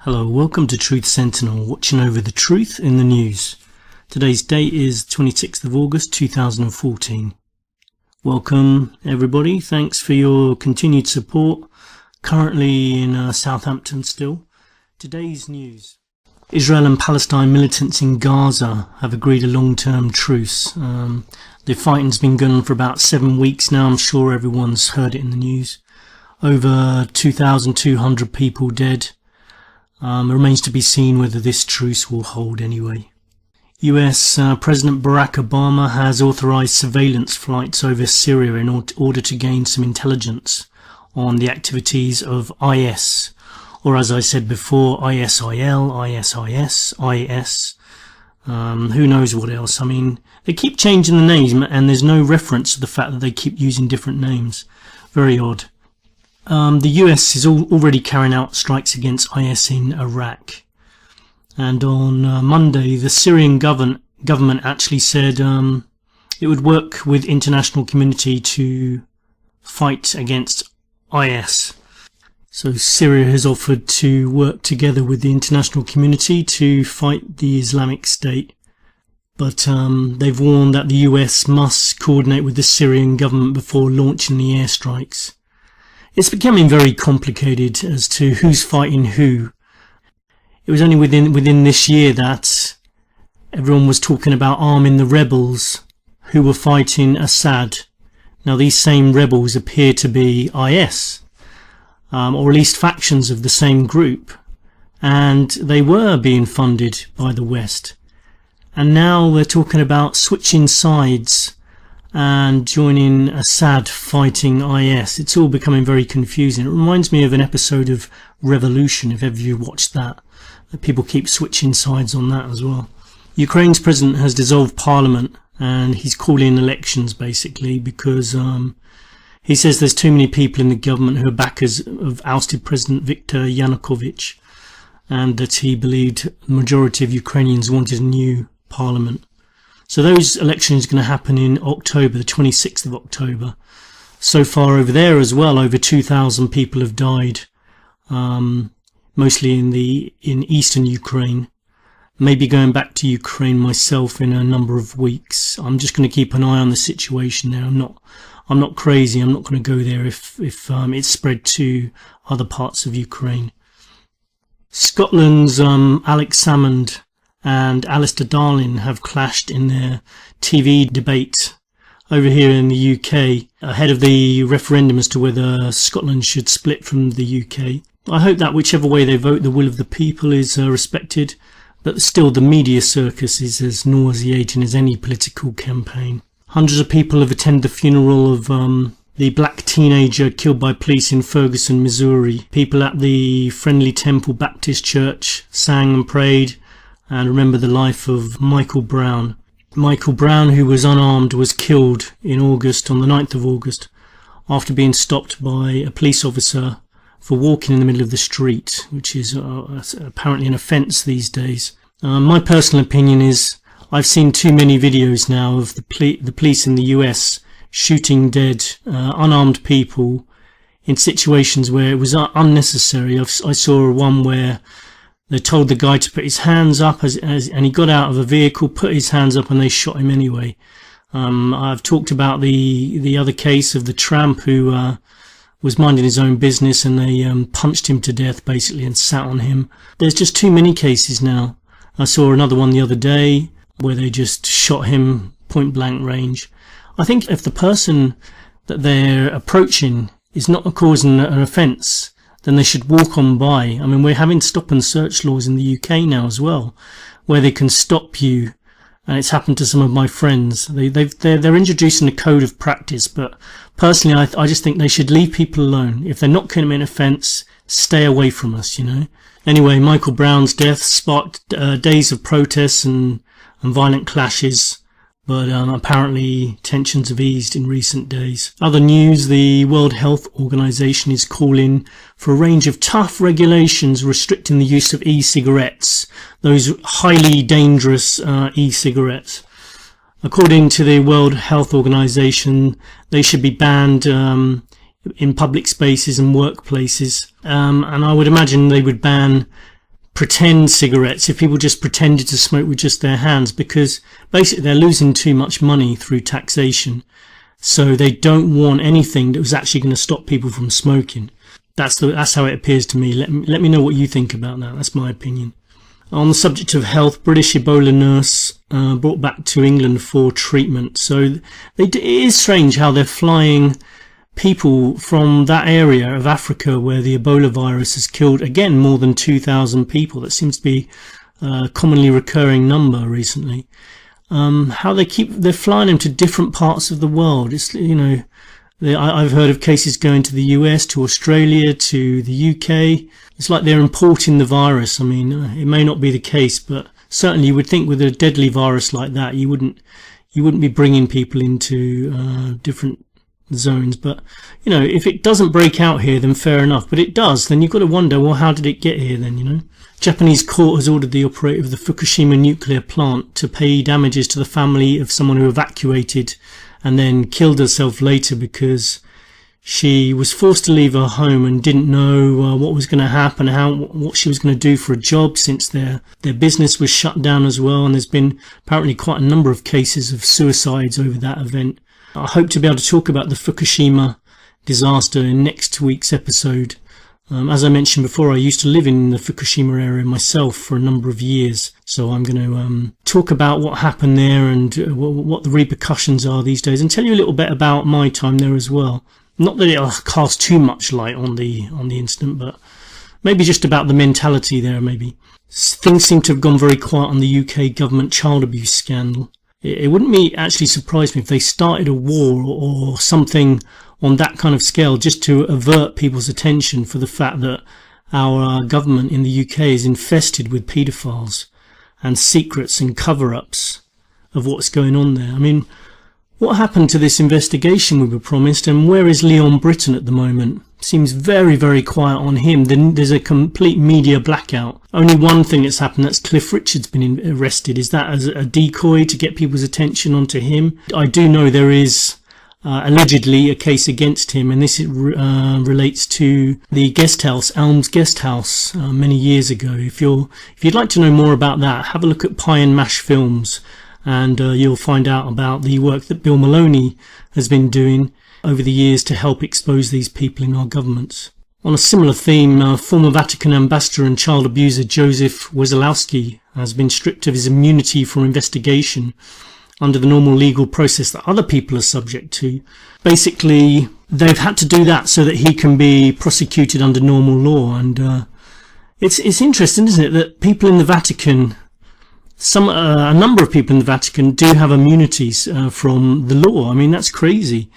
Hello, welcome to Truth Sentinel, watching over the truth in the news. Today's date is 26th of August 2014. Welcome everybody, thanks for your continued support. Currently in Southampton still. Today's news. Israel and Palestine militants in Gaza have agreed a long-term truce. The fighting's been going on for about 7 weeks now. I'm sure everyone's heard it in the news. Over 2,200 people dead. It remains to be seen whether this truce will hold anyway. US President Barack Obama has authorized surveillance flights over Syria in order to gain some intelligence on the activities of IS, or as I said before, ISIL, ISIS, IS, who knows what else. I mean, they keep changing the name and there's no reference to the fact that they keep using different names. Very odd. The US is already carrying out strikes against IS in Iraq. And on Monday, the Syrian government actually said it would work with international community to fight against IS. So Syria has offered to work together with the international community to fight the Islamic State. But they've warned that the US must coordinate with the Syrian government before launching the airstrikes. It's becoming very complicated as to who's fighting who. It was only within this year that everyone was talking about arming the rebels who were fighting Assad. Now these same rebels appear to be IS, or at least factions of the same group, and they were being funded by the West. And now they're talking about switching sides and joining Assad fighting IS. It's all becoming very confusing. It reminds me of an episode of Revolution, if ever you watched that. People keep switching sides on that as well. Ukraine's president has dissolved parliament and he's calling elections basically because he says there's too many people in the government who are backers of ousted President Viktor Yanukovych, and that he believed the majority of Ukrainians wanted a new parliament. So those elections are going to happen in October, the 26th of October. So far over there as well, over 2,000 people have died, mostly in eastern Ukraine. Maybe going back to Ukraine myself in a number of weeks. I'm just going to keep an eye on the situation there. I'm not crazy. I'm not going to go there if it's spread to other parts of Ukraine. Scotland's Alex Salmond and Alistair Darling have clashed in their TV debate over here in the UK ahead of the referendum as to whether Scotland should split from the UK. I hope that whichever way they vote, the will of the people is respected, but still the media circus is as nauseating as any political campaign. Hundreds of people have attended the funeral of the black teenager killed by police in Ferguson, Missouri. People at the Friendly Temple Baptist Church sang and prayed and remember the life of Michael Brown. Michael Brown, who was unarmed, was killed in August, on the 9th of August, after being stopped by a police officer for walking in the middle of the street, which is apparently an offence these days. My personal opinion is I've seen too many videos now of the police in the US shooting dead, unarmed people in situations where it was unnecessary. I saw one where they told the guy to put his hands up and he got out of a vehicle, put his hands up, and they shot him anyway. I've talked about the other case of the tramp who was minding his own business and they punched him to death basically and sat on him. There's just too many cases now. I saw another one the other day where they just shot him point blank range. I think if the person that they're approaching is not causing an offence, then they should walk on by. I mean, we're having stop and search laws in the UK now as well, where they can stop you, and it's happened to some of my friends. They're introducing a code of practice, but personally, I just think they should leave people alone. If they're not committing an offence, stay away from us, you know. Anyway, Michael Brown's death sparked days of protests and violent clashes, but apparently tensions have eased in recent days. Other news, the World Health Organization is calling for a range of tough regulations restricting the use of e-cigarettes, those highly dangerous e-cigarettes. According to the World Health Organization, they should be banned in public spaces and workplaces. And I would imagine they would ban pretend cigarettes, if people just pretended to smoke with just their hands, because basically they're losing too much money through taxation. So they don't want anything that was actually going to stop people from smoking. That's how it appears to me. Let me know what you think about that. That's my opinion. On the subject of health, British Ebola nurse brought back to England for treatment. So it is strange how they're flying people from that area of Africa where the Ebola virus has killed, again, more than 2,000 people. That seems to be a commonly recurring number recently. How they're flying them to different parts of the world. It's, I've heard of cases going to the US, to Australia, to the UK. It's like they're importing the virus. I mean, it may not be the case, but certainly you would think with a deadly virus like that, you wouldn't be bringing people into different zones. But if it doesn't break out here, then fair enough. But it does, then you've got to wonder, well, how did it get here then? Japanese court has ordered the operator of the Fukushima nuclear plant to pay damages to the family of someone who evacuated and then killed herself later because she was forced to leave her home and didn't know what was going to happen, what she was going to do for a job, since their business was shut down as well. And there's been apparently quite a number of cases of suicides over that event. I hope to be able to talk about the Fukushima disaster in next week's episode. As I mentioned before, I used to live in the Fukushima area myself for a number of years, so I'm going to talk about what happened there and what the repercussions are these days, and tell you a little bit about my time there as well. Not that it'll cast too much light on the incident, but maybe just about the mentality there. Maybe things seem to have gone very quiet on the UK government child abuse scandal. It wouldn't actually surprise me if they started a war or something on that kind of scale, just to avert people's attention for the fact that our government in the UK is infested with paedophiles and secrets and cover-ups of what's going on there. I mean, what happened to this investigation we were promised, and where is Leon Britton at the moment? Seems very, very quiet on him. Then there's a complete media blackout. Only one thing that's happened, that's Cliff Richard's been arrested. Is that as a decoy to get people's attention onto him? I do know there is allegedly a case against him, and this relates to the guest house, Elms Guest House, many years ago. If you'd like to know more about that, have a look at Pie and Mash Films, and you'll find out about the work that Bill Maloney has been doing over the years to help expose these people in our governments. On a similar theme, former Vatican ambassador and child abuser Joseph Wesolowski has been stripped of his immunity from investigation under the normal legal process that other people are subject to. Basically, they've had to do that so that he can be prosecuted under normal law. And it's interesting, isn't it, that people in the Vatican, a number of people in the Vatican do have immunities from the law. I mean, that's crazy.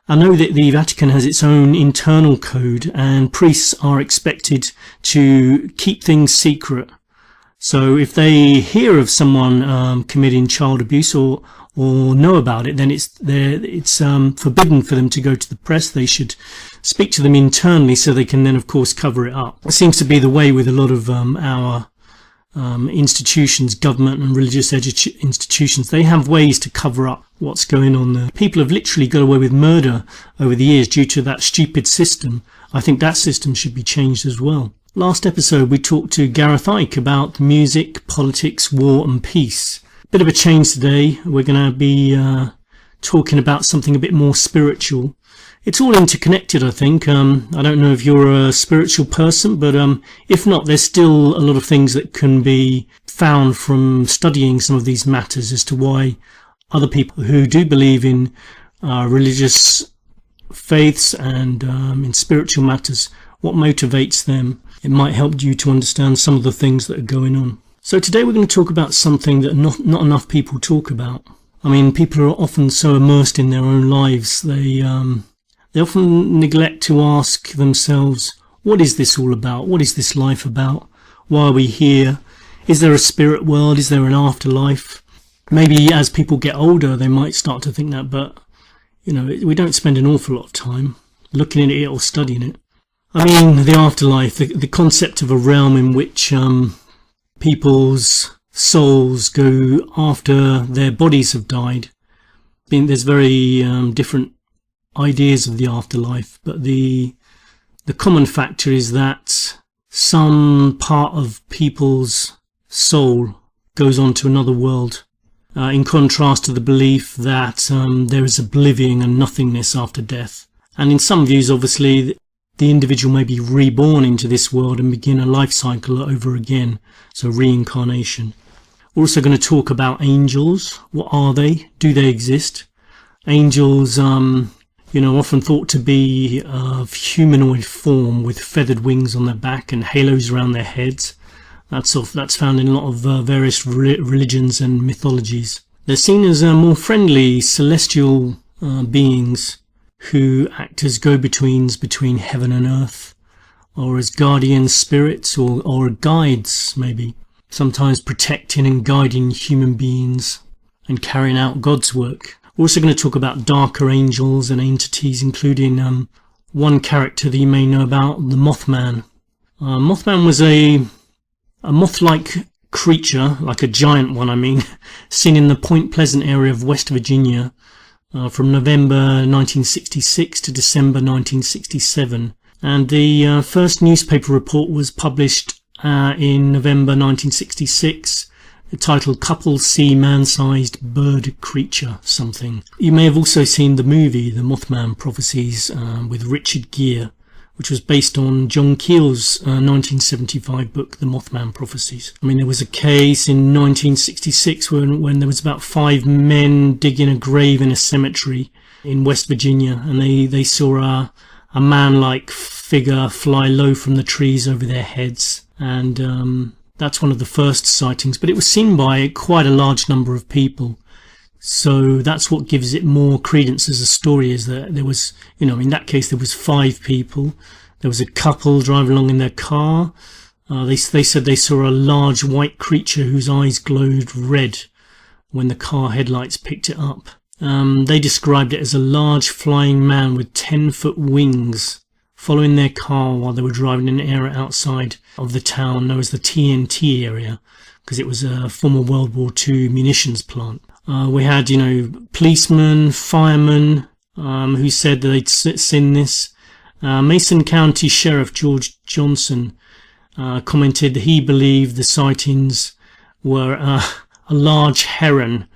I know that the Vatican has its own internal code, and priests are expected to keep things secret. So if they hear of someone committing child abuse or know about it, then it's forbidden for them to go to the press. They should speak to them internally so they can then, of course, cover it up. It seems to be the way with a lot of our institutions, government and religious institutions. They have ways to cover up what's going on there. People have literally got away with murder over the years due to that stupid system. I think that system should be changed as well. Last episode we talked to Gareth Icke about music, politics, war and peace. Bit of a change today. We're going to be talking about something a bit more spiritual. It's all interconnected, I think. I don't know if you're a spiritual person, but if not, there's still a lot of things that can be found from studying some of these matters as to why other people who do believe in religious faiths and in spiritual matters, what motivates them. It might help you to understand some of the things that are going on. So today we're going to talk about something that not enough people talk about. I mean, people are often so immersed in their own lives, they often neglect to ask themselves, what is this all about? What is this life about? Why are we here? Is there a spirit world? Is there an afterlife? Maybe as people get older, they might start to think that, but, we don't spend an awful lot of time looking at it or studying it. I mean, the afterlife, the concept of a realm in which people's souls go after their bodies have died. I mean, there's very different ideas of the afterlife, but the common factor is that some part of people's soul goes on to another world, in contrast to the belief that there is oblivion and nothingness after death. And in some views, obviously, the individual may be reborn into this world and begin a life cycle over again, so reincarnation. We're also going to talk about angels. What are they? Do they exist? Angels, often thought to be of humanoid form with feathered wings on their back and halos around their heads. That's found in a lot of various religions and mythologies. They're seen as more friendly celestial beings who act as go-betweens between heaven and earth, or as guardian spirits or guides, maybe, sometimes protecting and guiding human beings and carrying out God's work. We're also going to talk about darker angels and entities, including one character that you may know about, the Mothman. Mothman was a moth-like creature, like a giant one, seen in the Point Pleasant area of West Virginia from November 1966 to December 1967. And the first newspaper report was published in November 1966, titled "Couples See Man-Sized Bird Creature Something." You may have also seen the movie, The Mothman Prophecies, with Richard Gere, which was based on John Keel's 1975 book, The Mothman Prophecies. There was a case in 1966 when there was about 5 men digging a grave in a cemetery in West Virginia, and they saw a man-like figure fly low from the trees over their heads. And that's one of the first sightings, but it was seen by quite a large number of people. So that's what gives it more credence as a story, is that there was, in that case, there was 5 people. There was a couple driving along in their car. They said they saw a large white creature whose eyes glowed red when the car headlights picked it up. They described it as a large flying man with 10-foot wings following their car while they were driving in an area outside of the town known as the TNT area, because it was a former World War II munitions plant. We had, policemen, firemen, who said that they'd seen this. Mason County Sheriff George Johnson commented that he believed the sightings were a large heron,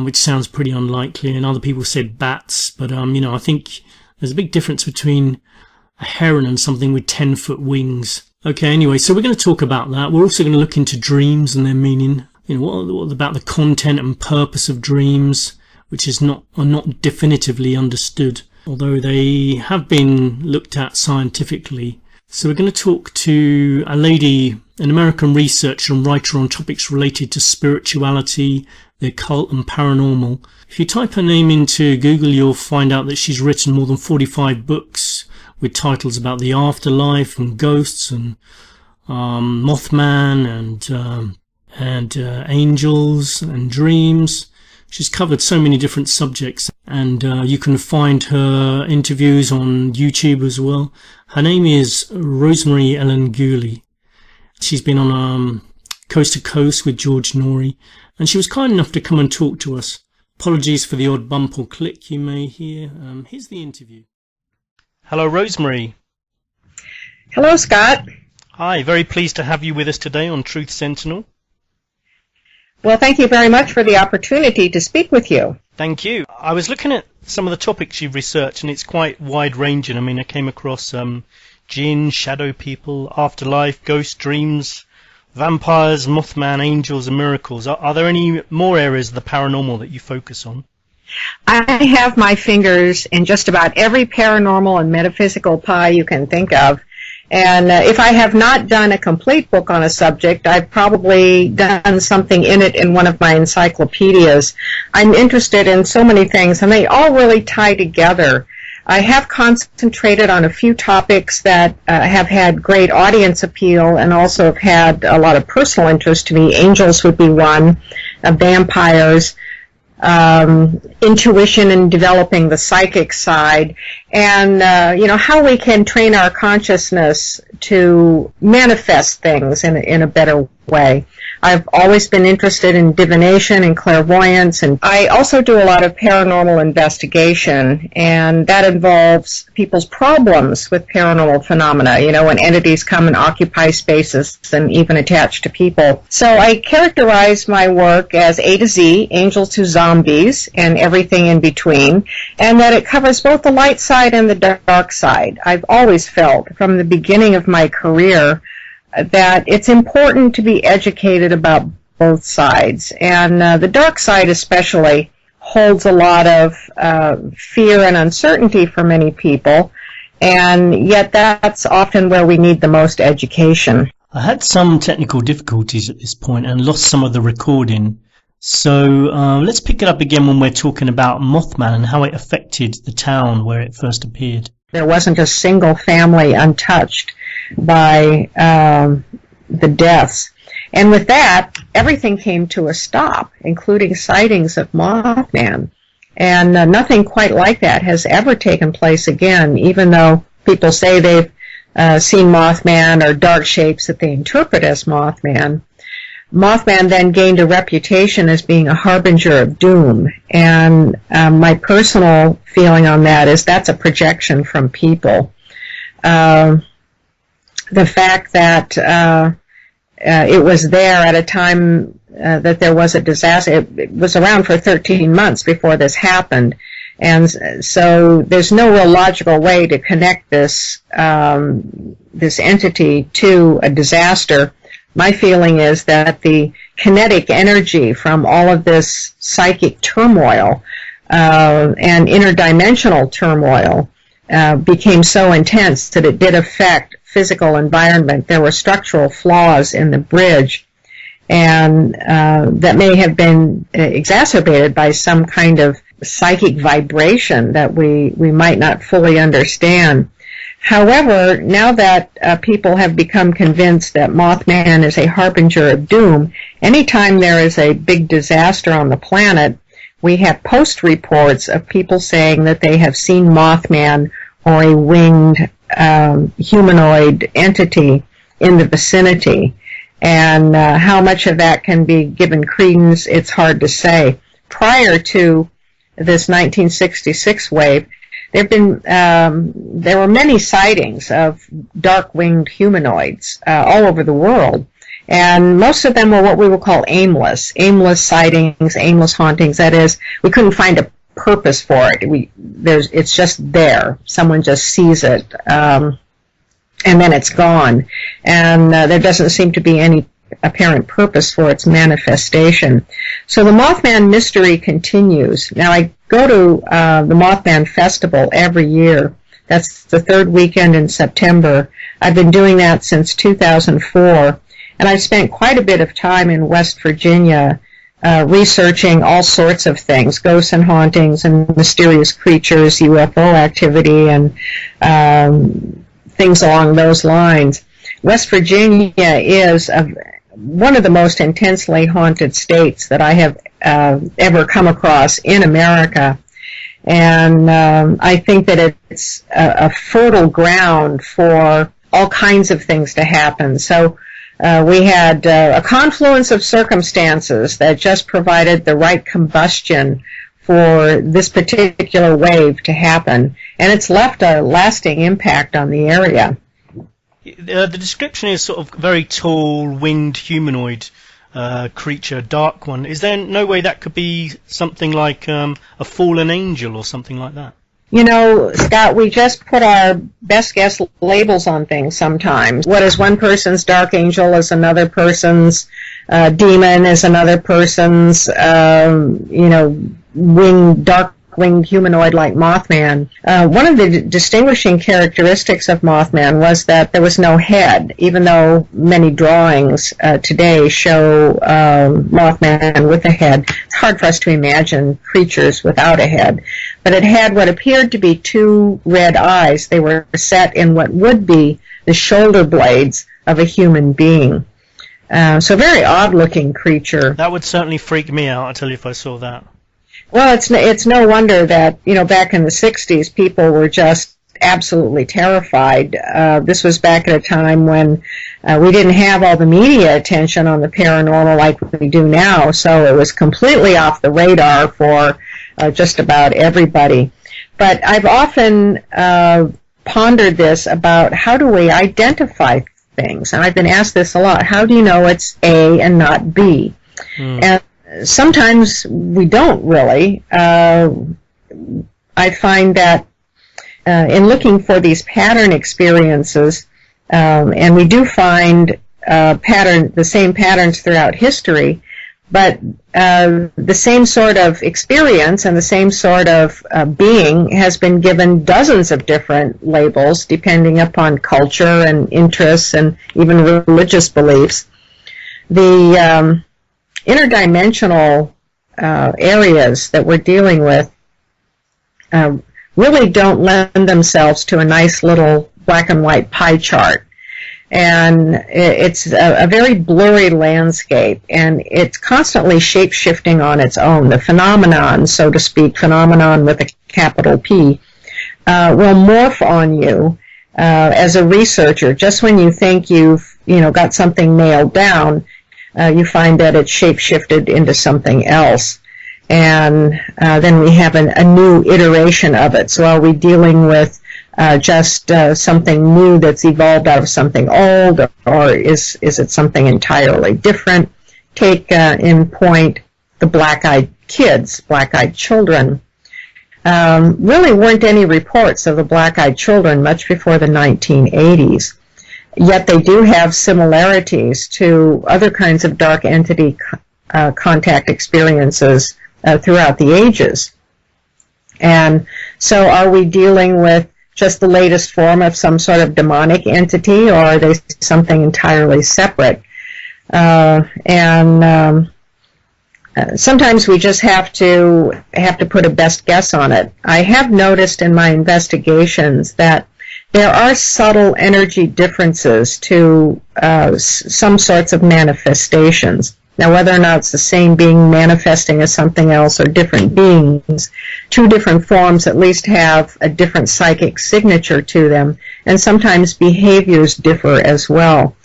which sounds pretty unlikely, and other people said bats, but I think there's a big difference between a heron and something with 10-foot wings. Okay, anyway, so we're going to talk about that. We're also going to look into dreams and their meaning. What about the content and purpose of dreams, which are not definitively understood, although they have been looked at scientifically. So we're going to talk to a lady, an American researcher and writer on topics related to spirituality, the occult and paranormal. If you type her name into Google, you'll find out that she's written more than 45 books with titles about the afterlife and ghosts and Mothman and angels and dreams. She's covered so many different subjects, and you can find her interviews on YouTube as well. Her name is Rosemary Ellen Guiley. She's been on Coast to Coast with George Norrie, and she was kind enough to come and talk to us. Apologies for the odd bump or click you may hear. Here's the interview. Hello, Rosemary. Hello, Scott. Hi, very pleased to have you with us today on Truth Sentinel. Well, thank you very much for the opportunity to speak with you. Thank you. I was looking at some of the topics you've researched, and it's quite wide-ranging. I came across jinn, shadow people, afterlife, ghost dreams, vampires, Mothman, angels, and miracles. Are there any more areas of the paranormal that you focus on? I have my fingers in just about every paranormal and metaphysical pie you can think of. And if I have not done a complete book on a subject, I've probably done something in it in one of my encyclopedias. I'm interested in so many things, and they all really tie together. I have concentrated on a few topics that have had great audience appeal and also have had a lot of personal interest to me. Angels would be one, vampires, intuition and developing the psychic side, and how we can train our consciousness to manifest things in a better way. I've always been interested in divination and clairvoyance, and I also do a lot of paranormal investigation, and that involves people's problems with paranormal phenomena, when entities come and occupy spaces and even attach to people. So I characterize my work as A to Z, angels to zombies, and everything in between, and that it covers both the light side and the dark side. I've always felt from the beginning of my career that it's important to be educated about both sides. And the dark side especially holds a lot of fear and uncertainty for many people, and yet that's often where we need the most education. I had some technical difficulties at this point and lost some of the recording. So let's pick it up again when we're talking about Mothman and how it affected the town where it first appeared. There wasn't a single family untouched by the deaths. And with that, everything came to a stop, including sightings of Mothman. And nothing quite like that has ever taken place again, even though people say they've seen Mothman or dark shapes that they interpret as Mothman. Mothman then gained a reputation as being a harbinger of doom, and my personal feeling on that is that's a projection from people. The fact that it was there at a time that there was a disaster, it was around for 13 months before this happened, and so there's no real logical way to connect this entity to a disaster. My feeling is that the kinetic energy from all of this psychic turmoil and interdimensional turmoil became so intense that it did affect physical environment. There were structural flaws in the bridge, and that may have been exacerbated by some kind of psychic vibration that we might not fully understand. However, now that people have become convinced that Mothman is a harbinger of doom, anytime there is a big disaster on the planet, we have post reports of people saying that they have seen Mothman or a winged humanoid entity in the vicinity. And how much of that can be given credence, it's hard to say. Prior to this 1966 wave, there were many sightings of dark-winged humanoids all over the world, and most of them were what we would call aimless sightings, aimless hauntings. That is, we couldn't find a purpose for it. It's just there. Someone just sees it, and then it's gone, and there doesn't seem to be any apparent purpose for its manifestation. So the Mothman mystery continues. Now, I go to the Mothman Festival every year. That's the third weekend in September. I've been doing that since 2004, and I've spent quite a bit of time in West Virginia researching all sorts of things, ghosts and hauntings and mysterious creatures, UFO activity, and things along those lines. West Virginia is one of the most intensely haunted states that I have ever come across in America. And I think that it's a fertile ground for all kinds of things to happen. So we had a confluence of circumstances that just provided the right combustion for this particular wave to happen. And it's left a lasting impact on the area. The description is sort of very tall, winged humanoid creature, dark one. Is there no way that could be something like a fallen angel or something like that? You know, Scott, we just put our best guess labels on things sometimes. What is one person's dark angel is another person's demon, is another person's, dark-winged humanoid like Mothman. One of the distinguishing characteristics of Mothman was that there was no head, even though many drawings today show Mothman with a head. It's hard for us to imagine creatures without a head. But it had what appeared to be two red eyes. They were set in what would be the shoulder blades of a human being. So a very odd-looking creature. That would certainly freak me out, I'll tell you, if I saw that. Well, it's no wonder that, back in the 60s, people were just absolutely terrified. This was back at a time when we didn't have all the media attention on the paranormal like we do now, so it was completely off the radar for just about everybody. But I've often pondered this about how do we identify things, and I've been asked this a lot. How do you know it's A and not B? And sometimes we don't really. I find that in looking for these pattern experiences, and we do find the same patterns throughout history, but the same sort of experience and the same sort of being has been given dozens of different labels depending upon culture and interests and even religious beliefs. The interdimensional areas that we're dealing with really don't lend themselves to a nice little black and white pie chart. And it's a very blurry landscape, and it's constantly shape-shifting on its own. The phenomenon, so to speak, phenomenon with a capital P, will morph on you as a researcher. Just when you think you've got something nailed down, you find that it's shape-shifted into something else. And then we have a new iteration of it. So are we dealing with just something new that's evolved out of something old, or is it something entirely different? Take in point the black-eyed kids, black-eyed children. Really weren't any reports of the black-eyed children much before the 1980s. Yet they do have similarities to other kinds of dark entity contact experiences throughout the ages. And so are we dealing with just the latest form of some sort of demonic entity, or are they something entirely separate? Sometimes we just have to put a best guess on it. I have noticed in my investigations that there are subtle energy differences to some sorts of manifestations. Now, whether or not it's the same being manifesting as something else or different beings, two different forms at least have a different psychic signature to them, and sometimes behaviors differ as well.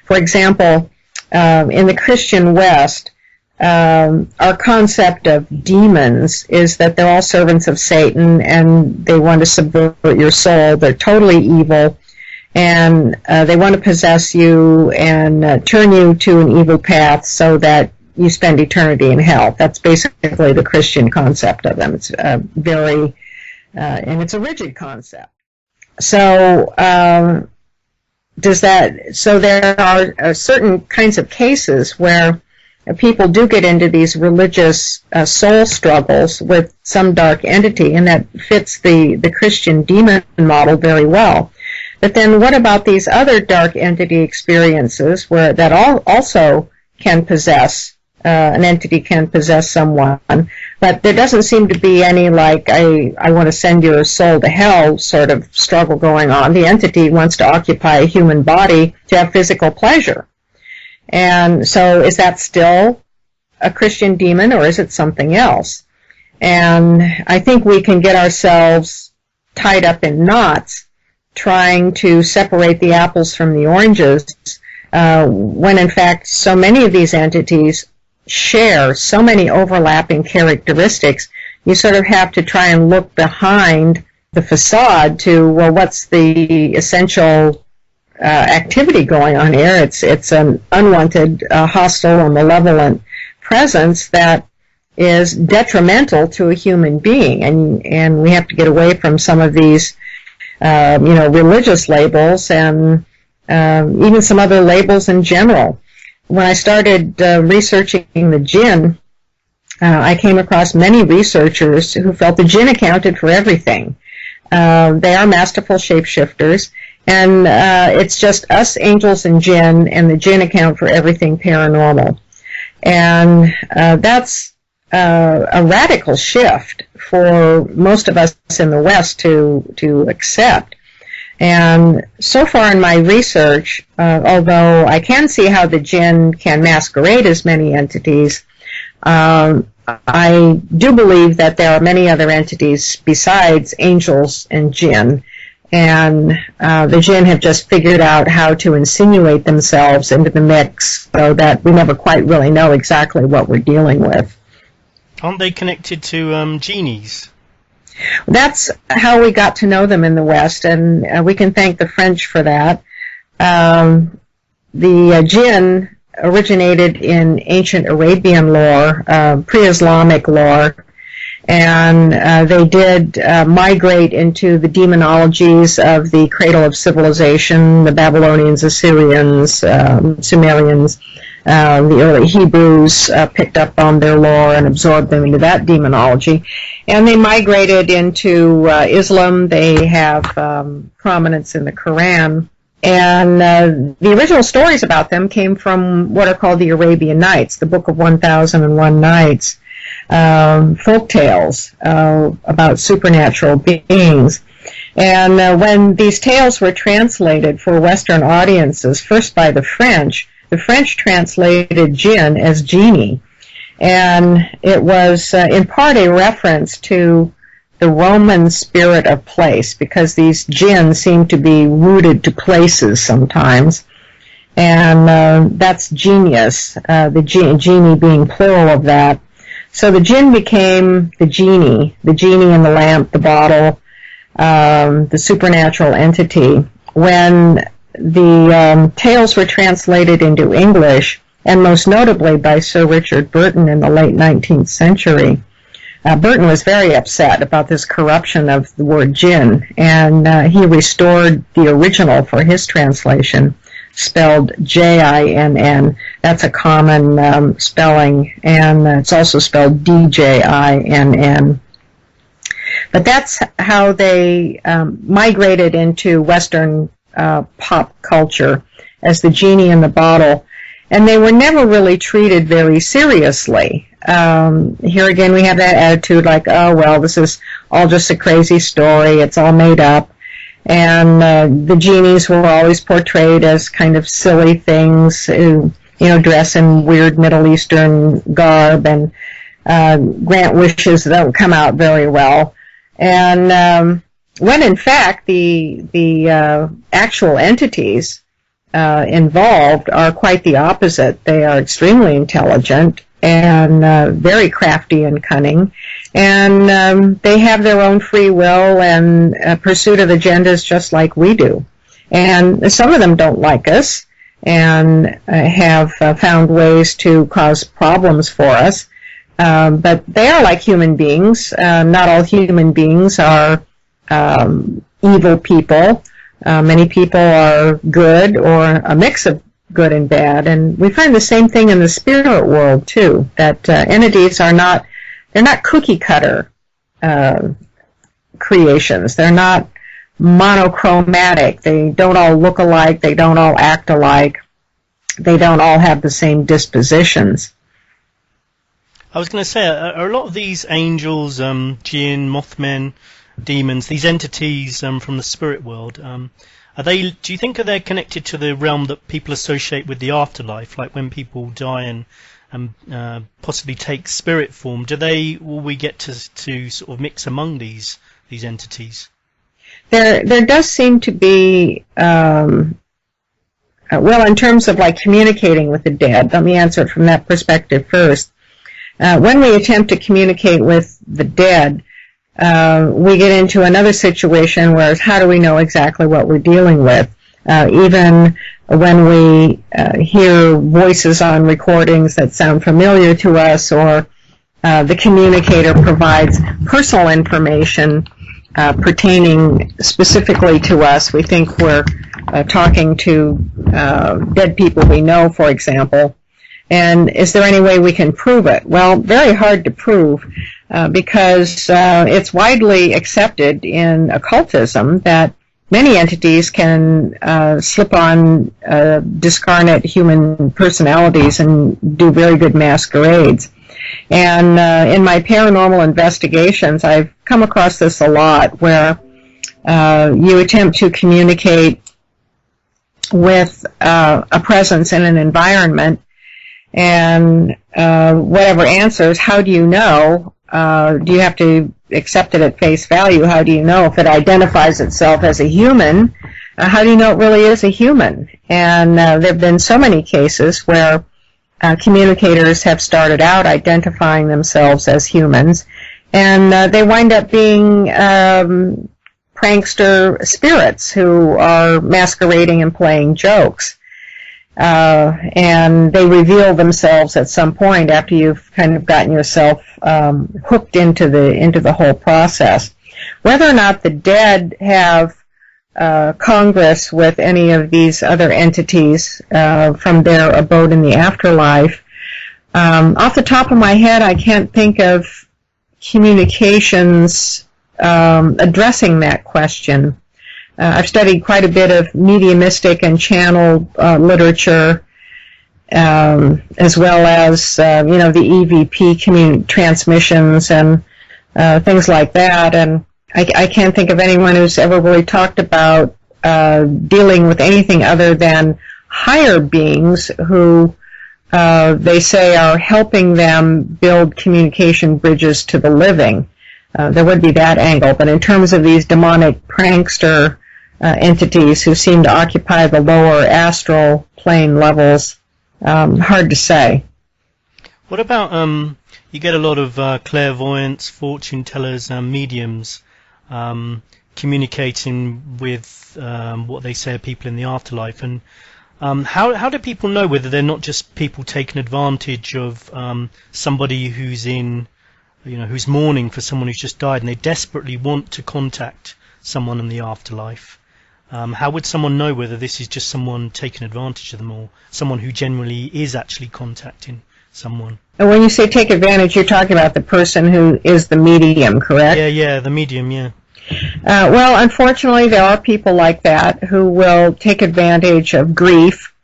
For example, in the Christian West, our concept of demons is that they're all servants of Satan and they want to subvert your soul. They're totally evil, and they want to possess you and turn you to an evil path so that you spend eternity in hell. That's basically the Christian concept of them. It's and it's a rigid concept. So there are certain kinds of cases where people do get into these religious soul struggles with some dark entity, and that fits the Christian demon model very well. But then what about these other dark entity experiences where that also can possess, an entity can possess someone, but there doesn't seem to be any like, I want to send your soul to hell sort of struggle going on. The entity wants to occupy a human body to have physical pleasure. And so is that still a Christian demon, or is it something else? And I think we can get ourselves tied up in knots trying to separate the apples from the oranges when in fact so many of these entities share so many overlapping characteristics. You sort of have to try and look behind the facade to, well, what's the essential activity going on here? It's an unwanted, hostile, or malevolent presence that is detrimental to a human being, and we have to get away from some of these, religious labels and even some other labels in general. When I started researching the jinn, I came across many researchers who felt the jinn accounted for everything. They are masterful shapeshifters. And it's just us, angels, and jinn, and the jinn account for everything paranormal. And that's a radical shift for most of us in the West to accept. And so far in my research, although I can see how the jinn can masquerade as many entities, I do believe that there are many other entities besides angels and jinn. and the jinn have just figured out how to insinuate themselves into the mix so that we never quite really know exactly what we're dealing with. Aren't they connected to genies? That's how we got to know them in the West, and we can thank the French for that. The jinn originated in ancient Arabian lore, pre-Islamic lore, and they did migrate into the demonologies of the cradle of civilization, the Babylonians, Assyrians, Sumerians. The early Hebrews picked up on their lore and absorbed them into that demonology. And they migrated into Islam. They have prominence in the Quran. And the original stories about them came from what are called the Arabian Nights, the Book of 1001 Nights, folk tales about supernatural beings. And when these tales were translated for Western audiences, first by the French translated jinn as genie. And it was in part a reference to the Roman spirit of place, because these jinn seem to be rooted to places sometimes. And that's genius, the genie being plural of that. So the jinn became the genie in the lamp, the bottle, the supernatural entity. When the tales were translated into English, and most notably by Sir Richard Burton in the late 19th century, Burton was very upset about this corruption of the word jinn, and he restored the original for his translation, spelled Jinn. That's a common spelling, and it's also spelled Djinn. But that's how they migrated into Western pop culture as the genie in the bottle, and they were never really treated very seriously. Here again we have that attitude like, oh well, this is all just a crazy story, it's all made up. And the genies were always portrayed as kind of silly things who, dress in weird Middle Eastern garb and grant wishes that don't come out very well. And when in fact the actual entities involved are quite the opposite. They are extremely intelligent and very crafty and cunning, and they have their own free will and pursuit of agendas just like we do. And some of them don't like us and have found ways to cause problems for us, but they are like human beings. Not all human beings are evil people. Many people are good, or a mix of good and bad, and we find the same thing in the spirit world too, that entities are not, they're not cookie cutter creations. They're not monochromatic. They don't all look alike. They don't all act alike. They don't all have the same dispositions. I was going to say, are a lot of these angels, jinn, Mothmen, demons, these entities from the spirit world, are they? Do you think they're connected to the realm that people associate with the afterlife, like when people die and possibly take spirit form? Will we get to sort of mix among these entities? There does seem to be, well, in terms of like communicating with the dead. Let me answer it from that perspective first. When we attempt to communicate with the dead, we get into another situation where how do we know exactly what we're dealing with? Even when we hear voices on recordings that sound familiar to us, or the communicator provides personal information pertaining specifically to us. We think we're talking to dead people we know, for example. And is there any way we can prove it? Well, very hard to prove because it's widely accepted in occultism that many entities can slip on discarnate human personalities and do very good masquerades. And in my paranormal investigations, I've come across this a lot, where you attempt to communicate with a presence in an environment, and whatever answers, how do you know? do you have to accept it at face value? How do you know if it identifies itself as a human? How do you know it really is a human? And there have been so many cases where communicators have started out identifying themselves as humans, and they wind up being prankster spirits who are masquerading and playing jokes. And they reveal themselves at some point after you've kind of gotten yourself hooked into the whole process. Whether or not the dead have congress with any of these other entities from their abode in the afterlife, off the top of my head, I can't think of communications addressing that question. I've studied quite a bit of mediumistic and channeled literature, as well as the EVP transmissions and things like that. And I can't think of anyone who's ever really talked about dealing with anything other than higher beings who they say are helping them build communication bridges to the living. There would be that angle, but in terms of these demonic prankster entities who seem to occupy the lower astral plane levels, hard to say. What about, you get a lot of clairvoyants, fortune tellers, mediums communicating with what they say are people in the afterlife, and how do people know whether they're not just people taking advantage of somebody who's who's mourning for someone who's just died and they desperately want to contact someone in the afterlife? How would someone know whether this is just someone taking advantage of them or someone who genuinely is actually contacting someone? And when you say take advantage, you're talking about the person who is the medium, correct? Yeah, the medium, yeah. Well, unfortunately, there are people like that who will take advantage of grief.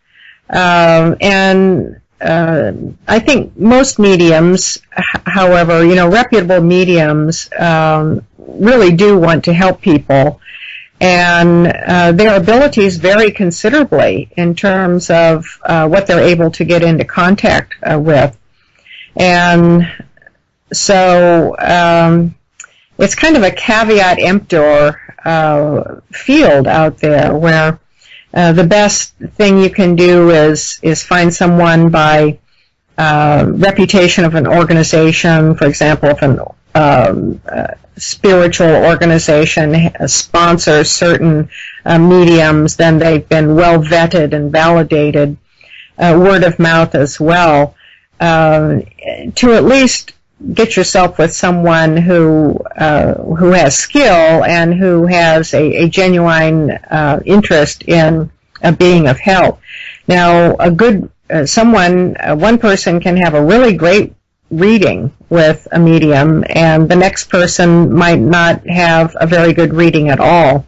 And I think most mediums, however, reputable mediums really do want to help people. And their abilities vary considerably in terms of what they're able to get into contact with. And so it's kind of a caveat emptor field out there where the best thing you can do is find someone by reputation of an organization. For example, if an spiritual organization sponsors certain mediums, then they've been well vetted and validated. Word of mouth as well. To at least get yourself with someone who has skill and who has a genuine interest in being of help. Now, a good one person can have a really great reading with a medium, and the next person might not have a very good reading at all.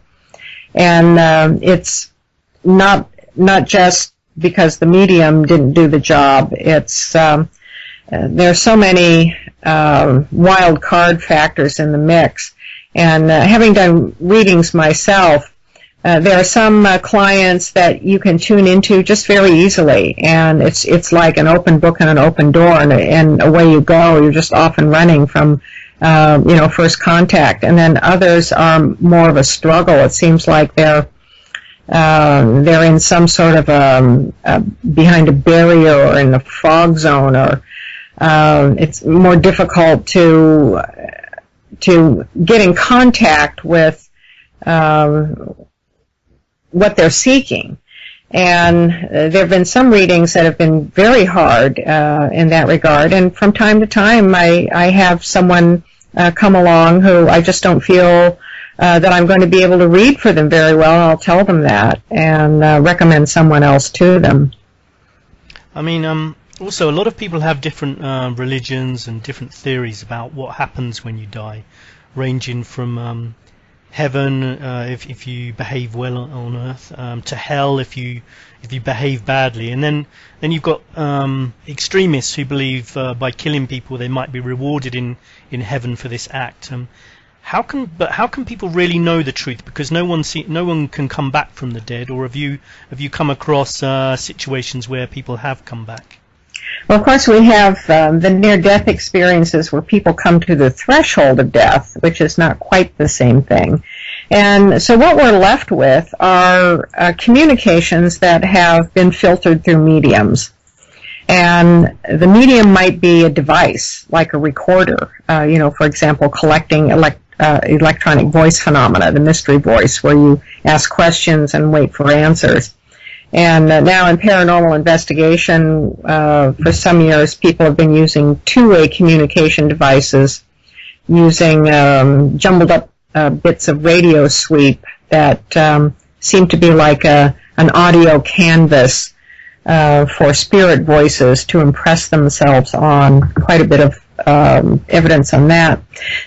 And it's not just because the medium didn't do the job. It's there are so many wild card factors in the mix. And having done readings myself, there are some clients that you can tune into just very easily, and it's like an open book and an open door, and away you go. You're just off and running from first contact. And then others are more of a struggle. It seems like they're in some sort of behind a barrier or in a fog zone, or it's more difficult to get in contact with what they're seeking. And there have been some readings that have been very hard in that regard. And from time to time, I have someone come along who I just don't feel that I'm going to be able to read for them very well. I'll tell them that and recommend someone else to them. I mean, also a lot of people have different religions and different theories about what happens when you die, ranging from heaven if you behave well on earth, to hell if you behave badly, and then you've got extremists who believe by killing people they might be rewarded in heaven for this act. How can people really know the truth? Because no one can come back from the dead. Or have you come across situations where people have come back? Well, of course, we have the near-death experiences where people come to the threshold of death, which is not quite the same thing. And so what we're left with are communications that have been filtered through mediums. And the medium might be a device, like a recorder, for example, collecting electronic voice phenomena, the mystery voice, where you ask questions and wait for answers. And now in paranormal investigation, for some years, people have been using two-way communication devices, using jumbled up bits of radio sweep that seem to be like an audio canvas for spirit voices to impress themselves on. Quite a bit of evidence on that.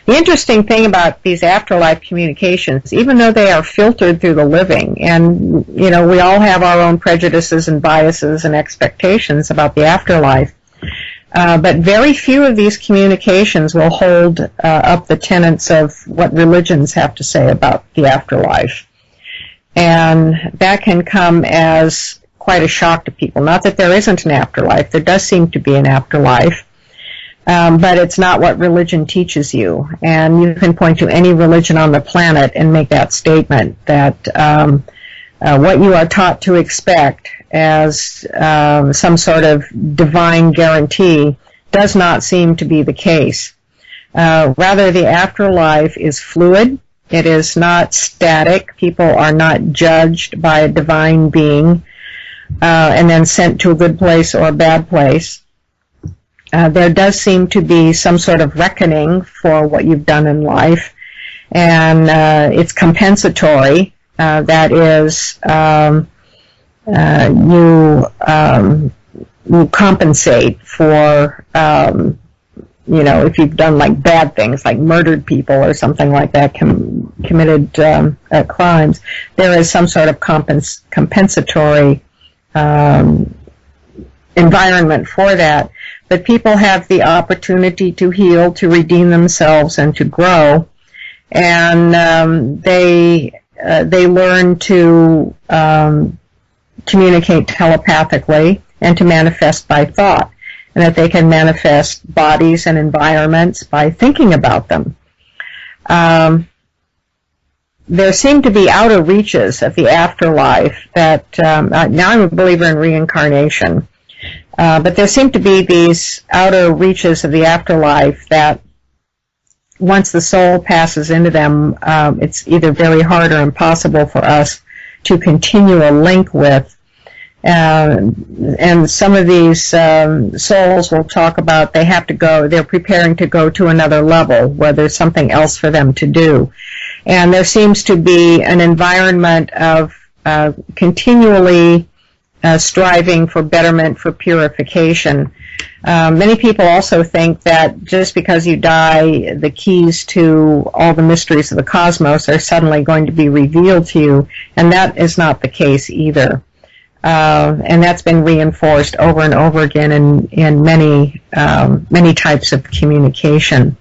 The interesting thing about these afterlife communications, even though they are filtered through the living, and we all have our own prejudices and biases and expectations about the afterlife, but very few of these communications will hold up the tenets of what religions have to say about the afterlife. And that can come as quite a shock to people. Not that there isn't an afterlife. There does seem to be an afterlife. But it's not what religion teaches you. And you can point to any religion on the planet and make that statement that what you are taught to expect as some sort of divine guarantee does not seem to be the case. Rather, the afterlife is fluid. It is not static. People are not judged by a divine being and then sent to a good place or a bad place. There does seem to be some sort of reckoning for what you've done in life, and it's compensatory. That is, you compensate for, if you've done like bad things, like murdered people or something like that, committed crimes. There is some sort of compensatory environment for that. But people have the opportunity to heal, to redeem themselves, and to grow. And they learn to communicate telepathically and to manifest by thought, and that they can manifest bodies and environments by thinking about them. There seem to be outer reaches of the afterlife that, now I'm a believer in reincarnation, but there seem to be these outer reaches of the afterlife that once the soul passes into them, it's either very hard or impossible for us to continue a link with. And some of these souls will talk about they're preparing to go to another level where there's something else for them to do. And there seems to be an environment of continually striving for betterment, for purification. Many people also think that just because you die, the keys to all the mysteries of the cosmos are suddenly going to be revealed to you, and that is not the case either. And that's been reinforced over and over again in many types of communication.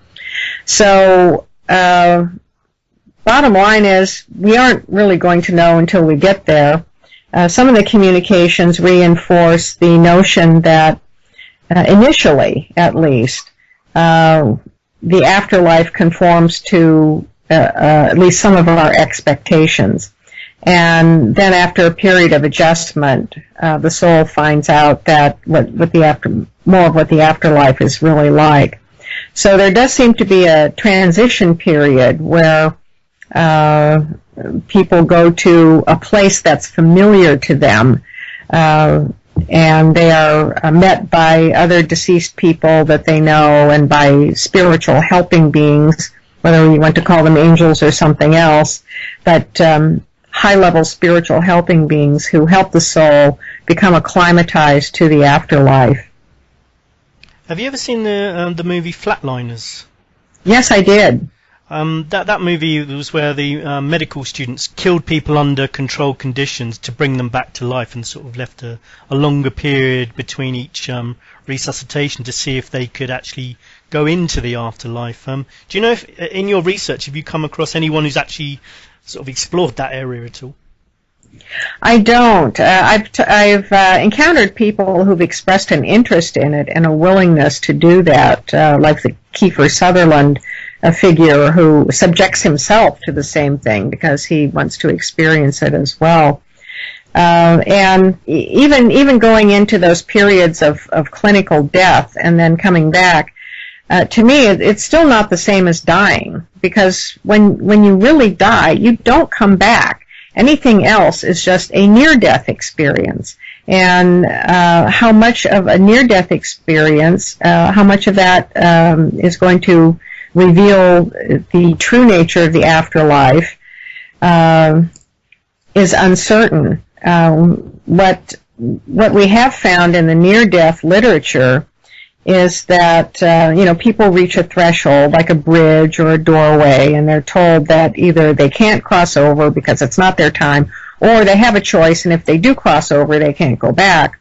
So, bottom line is, we aren't really going to know until we get there. Some of the communications reinforce the notion that, initially at least, the afterlife conforms to at least some of our expectations. And then after a period of adjustment, the soul finds out that more of what the afterlife is really like. So there does seem to be a transition period where people go to a place that's familiar to them, and they are met by other deceased people that they know and by spiritual helping beings, whether you want to call them angels or something else, but high-level spiritual helping beings who help the soul become acclimatized to the afterlife. Have you ever seen the movie Flatliners? Yes, I did. That movie was where the medical students killed people under controlled conditions to bring them back to life, and sort of left a longer period between each resuscitation to see if they could actually go into the afterlife. Do you know if, in your research, have you come across anyone who's actually sort of explored that area at all? I don't. I've encountered people who've expressed an interest in it and a willingness to do that, like the Kiefer Sutherland figure who subjects himself to the same thing because he wants to experience it as well. And even going into those periods of clinical death and then coming back, to me, it's still not the same as dying, because when you really die, you don't come back. Anything else is just a near-death experience. And how much of a near-death experience, how much of that is going to reveal the true nature of the afterlife is uncertain. What we have found in the near-death literature is that people reach a threshold like a bridge or a doorway, and they're told that either they can't cross over because it's not their time, or they have a choice, and if they do cross over, they can't go back.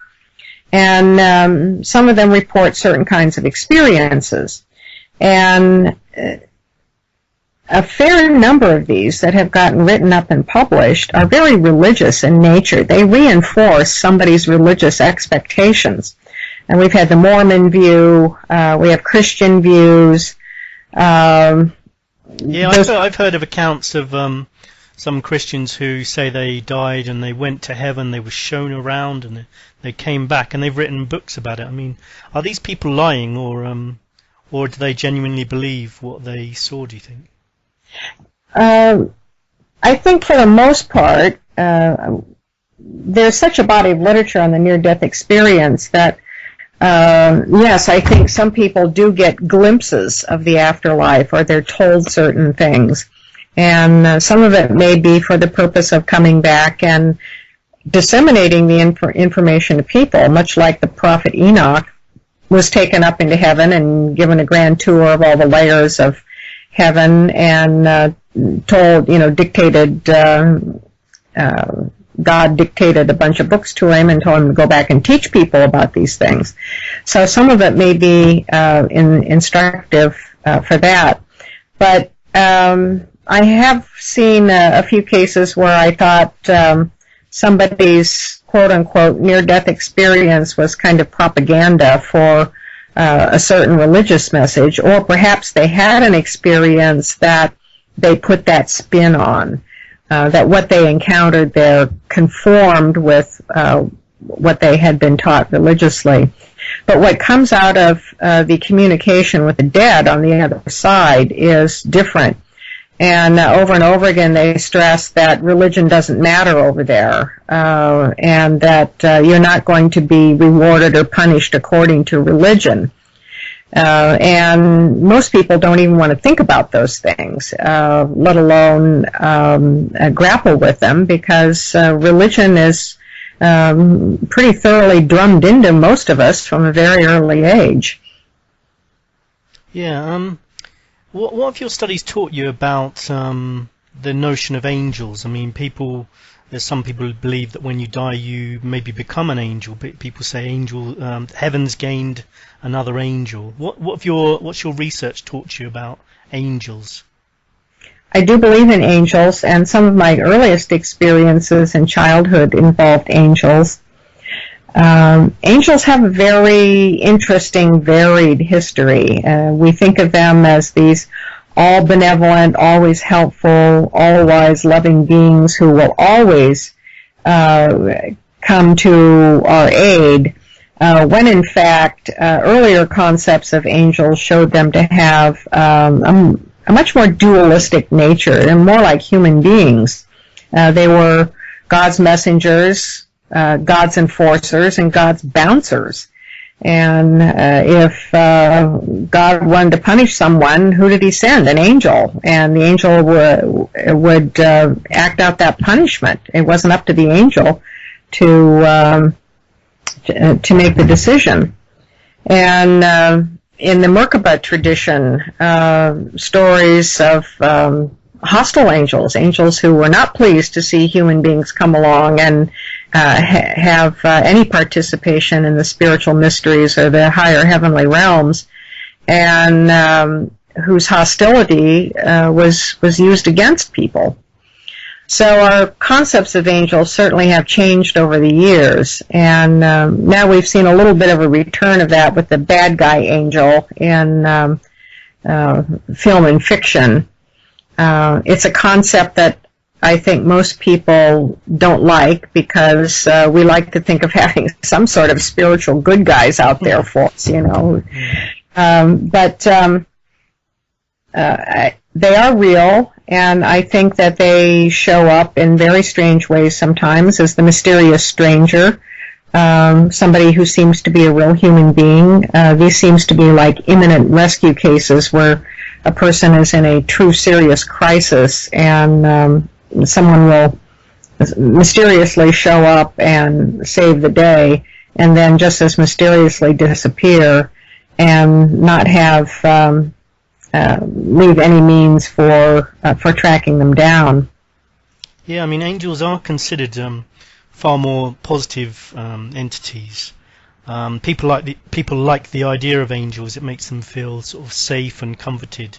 And some of them report certain kinds of experiences. And a fair number of these that have gotten written up and published are very religious in nature. They reinforce somebody's religious expectations. And we've had the Mormon view, we have Christian views. I've heard of accounts of some Christians who say they died and they went to heaven, they were shown around, and they came back, and they've written books about it. I mean, are these people lying, or do they genuinely believe what they saw, do you think? I think for the most part, there's such a body of literature on the near-death experience that yes, I think some people do get glimpses of the afterlife, or they're told certain things. And some of it may be for the purpose of coming back and disseminating the information to people, much like the prophet Enoch was taken up into heaven and given a grand tour of all the layers of heaven and told, dictated, God dictated a bunch of books to him and told him to go back and teach people about these things. So some of it may be instructive for that. But I have seen a few cases where I thought somebody's quote-unquote near-death experience was kind of propaganda for a certain religious message, or perhaps they had an experience that they put that spin on. That what they encountered there conformed with what they had been taught religiously. But what comes out of the communication with the dead on the other side is different. And over again they stress that religion doesn't matter over there, and that you're not going to be rewarded or punished according to religion. And most people don't even want to think about those things, let alone grapple with them, because religion is pretty thoroughly drummed into most of us from a very early age. Yeah. What have your studies taught you about the notion of angels? I mean, there's some people who believe that when you die you maybe become an angel, but people say heaven's gained another angel. What's your research taught you about angels? I do believe in angels, and some of my earliest experiences in childhood involved angels. Angels have a very interesting, varied history. We think of them as these all benevolent, always helpful, all wise, loving beings who will always come to our aid, when in fact earlier concepts of angels showed them to have a much more dualistic nature. They're more like human beings. They were God's messengers, God's enforcers, and God's bouncers. And if God wanted to punish someone, who did he send? An angel. And the angel would act out that punishment. It wasn't up to the angel to make the decision. And in the Merkaba tradition, stories of hostile angels who were not pleased to see human beings come along and have any participation in the spiritual mysteries or the higher heavenly realms, and whose hostility was used against people. So our concepts of angels certainly have changed over the years, and now we've seen a little bit of a return of that with the bad guy angel in film and fiction. It's a concept that I think most people don't like because we like to think of having some sort of spiritual good guys out there for us, you know. But they are real, and I think that they show up in very strange ways sometimes as the mysterious stranger, somebody who seems to be a real human being. These seems to be like imminent rescue cases where a person is in a true serious crisis, and someone will mysteriously show up and save the day, and then just as mysteriously disappear and not have leave any means for tracking them down. Yeah, I mean, angels are considered far more positive entities. People like the idea of angels. It makes them feel sort of safe and comforted.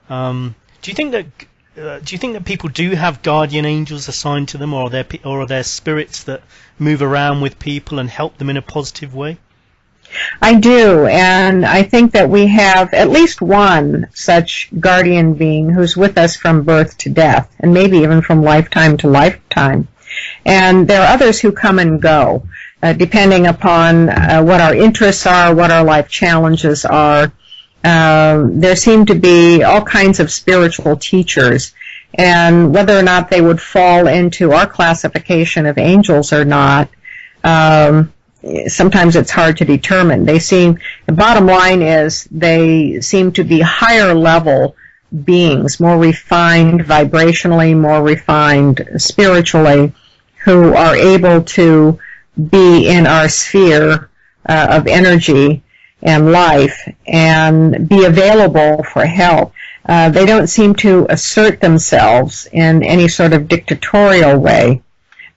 Do you think that people do have guardian angels assigned to them, or are there spirits that move around with people and help them in a positive way? I do, and I think that we have at least one such guardian being who's with us from birth to death, and maybe even from lifetime to lifetime. And there are others who come and go, depending upon what our interests are, what our life challenges are. There seem to be all kinds of spiritual teachers, and whether or not they would fall into our classification of angels or not, sometimes it's hard to determine. The bottom line is they seem to be higher level beings, more refined vibrationally, more refined spiritually, who are able to be in our sphere of energy and life and be available for help. They don't seem to assert themselves in any sort of dictatorial way.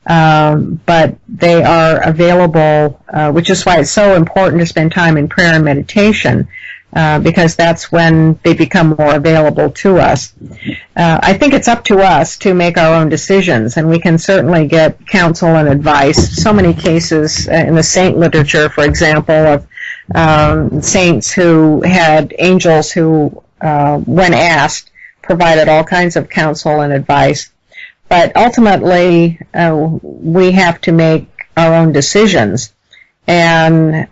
But they are available, which is why it's so important to spend time in prayer and meditation, because that's when they become more available to us. I think it's up to us to make our own decisions, and we can certainly get counsel and advice. So many cases in the saint literature, for example, of saints who had angels who, when asked, provided all kinds of counsel and advice. But ultimately, we have to make our own decisions. And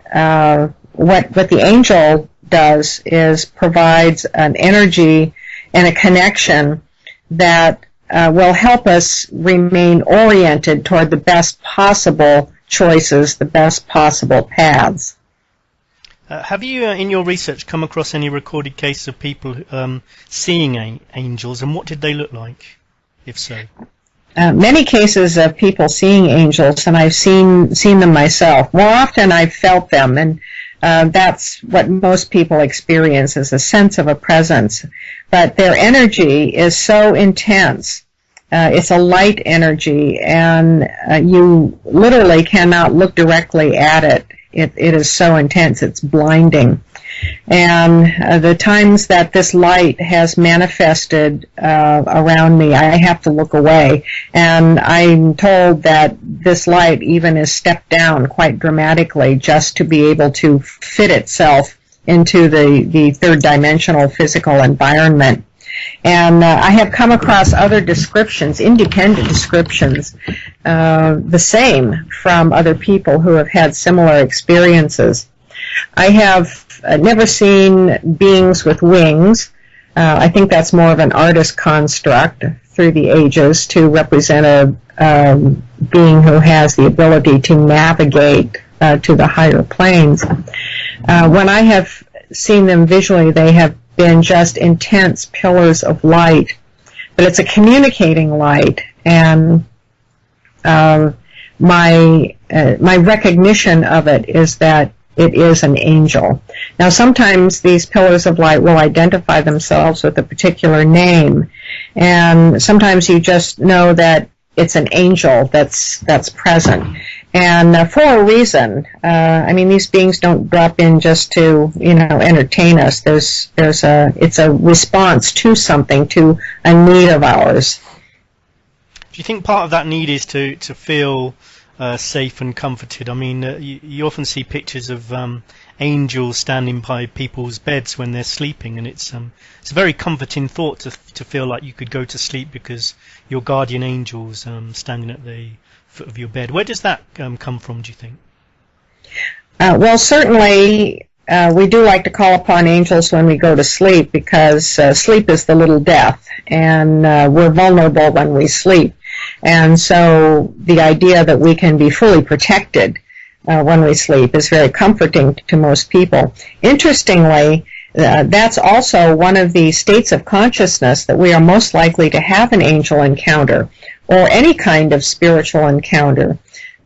what the angel does is provides an energy and a connection that will help us remain oriented toward the best possible choices, the best possible paths. Have you, in your research, come across any recorded cases of people seeing angels, and what did they look like, if so? Many cases of people seeing angels, and I've seen them myself. More often I've felt them, and that's what most people experience, is a sense of a presence. But their energy is so intense. It's a light energy, and you literally cannot look directly at it. It is so intense, it's blinding. And the times that this light has manifested around me, I have to look away. And I'm told that this light even is stepped down quite dramatically just to be able to fit itself into the third dimensional physical environment. And I have come across other descriptions, independent descriptions, the same from other people who have had similar experiences. I have never seen beings with wings. I think that's more of an artist construct through the ages to represent a being who has the ability to navigate to the higher planes. When I have seen them visually, they have been just intense pillars of light, but it's a communicating light, and my recognition of it is that it is an angel. Now, sometimes these pillars of light will identify themselves with a particular name, and sometimes you just know that it's an angel that's present. And for a reason. I mean, these beings don't drop in just to, entertain us. It's a response to something, to a need of ours. you think part of that need is to feel safe and comforted? I mean, you often see pictures of angels standing by people's beds when they're sleeping, and it's a very comforting thought to feel like you could go to sleep because your guardian angel's standing at the foot of your bed. Where does that come from, do you think? Well, certainly we do like to call upon angels when we go to sleep because sleep is the little death, and we're vulnerable when we sleep. And so the idea that we can be fully protected when we sleep is very comforting to most people. Interestingly, that's also one of the states of consciousness that we are most likely to have an angel encounter or any kind of spiritual encounter.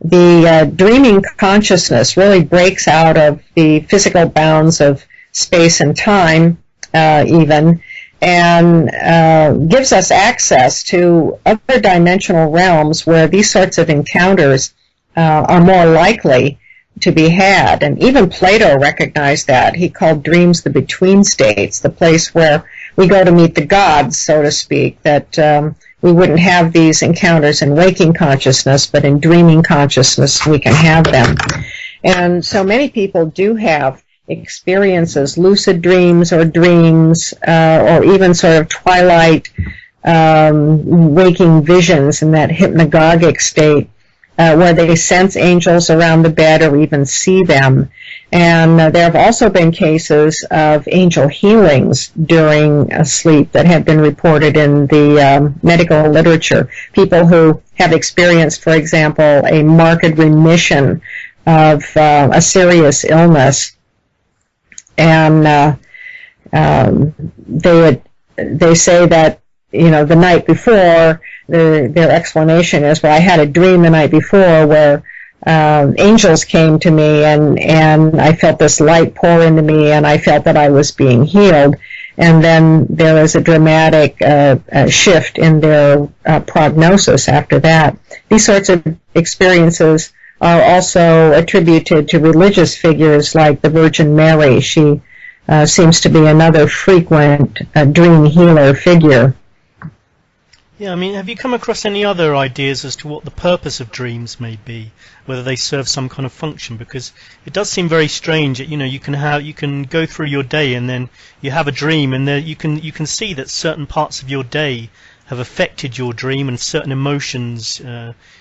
The dreaming consciousness really breaks out of the physical bounds of space and time even, and gives us access to other dimensional realms where these sorts of encounters are more likely to be had. And even Plato recognized that. He called dreams the between states, the place where we go to meet the gods, so to speak, that we wouldn't have these encounters in waking consciousness, but in dreaming consciousness we can have them. And so many people do have experiences, lucid dreams or dreams, or even sort of twilight waking visions in that hypnagogic state, where they sense angels around the bed or even see them. And there have also been cases of angel healings during sleep that have been reported in the medical literature. People who have experienced, for example, a marked remission of a serious illness, and they say that, you know, the night before, their explanation is, well, I had a dream the night before where angels came to me, and I felt this light pour into me, and I felt that I was being healed. And then there is a dramatic shift in their prognosis after that. These sorts of experiences are also attributed to religious figures like the Virgin Mary. She seems to be another frequent dream healer figure. Yeah, I mean, have you come across any other ideas as to what the purpose of dreams may be, whether they serve some kind of function? Because it does seem very strange that, you know, you can go through your day and then you have a dream, and you can see that certain parts of your day have affected your dream, and certain emotions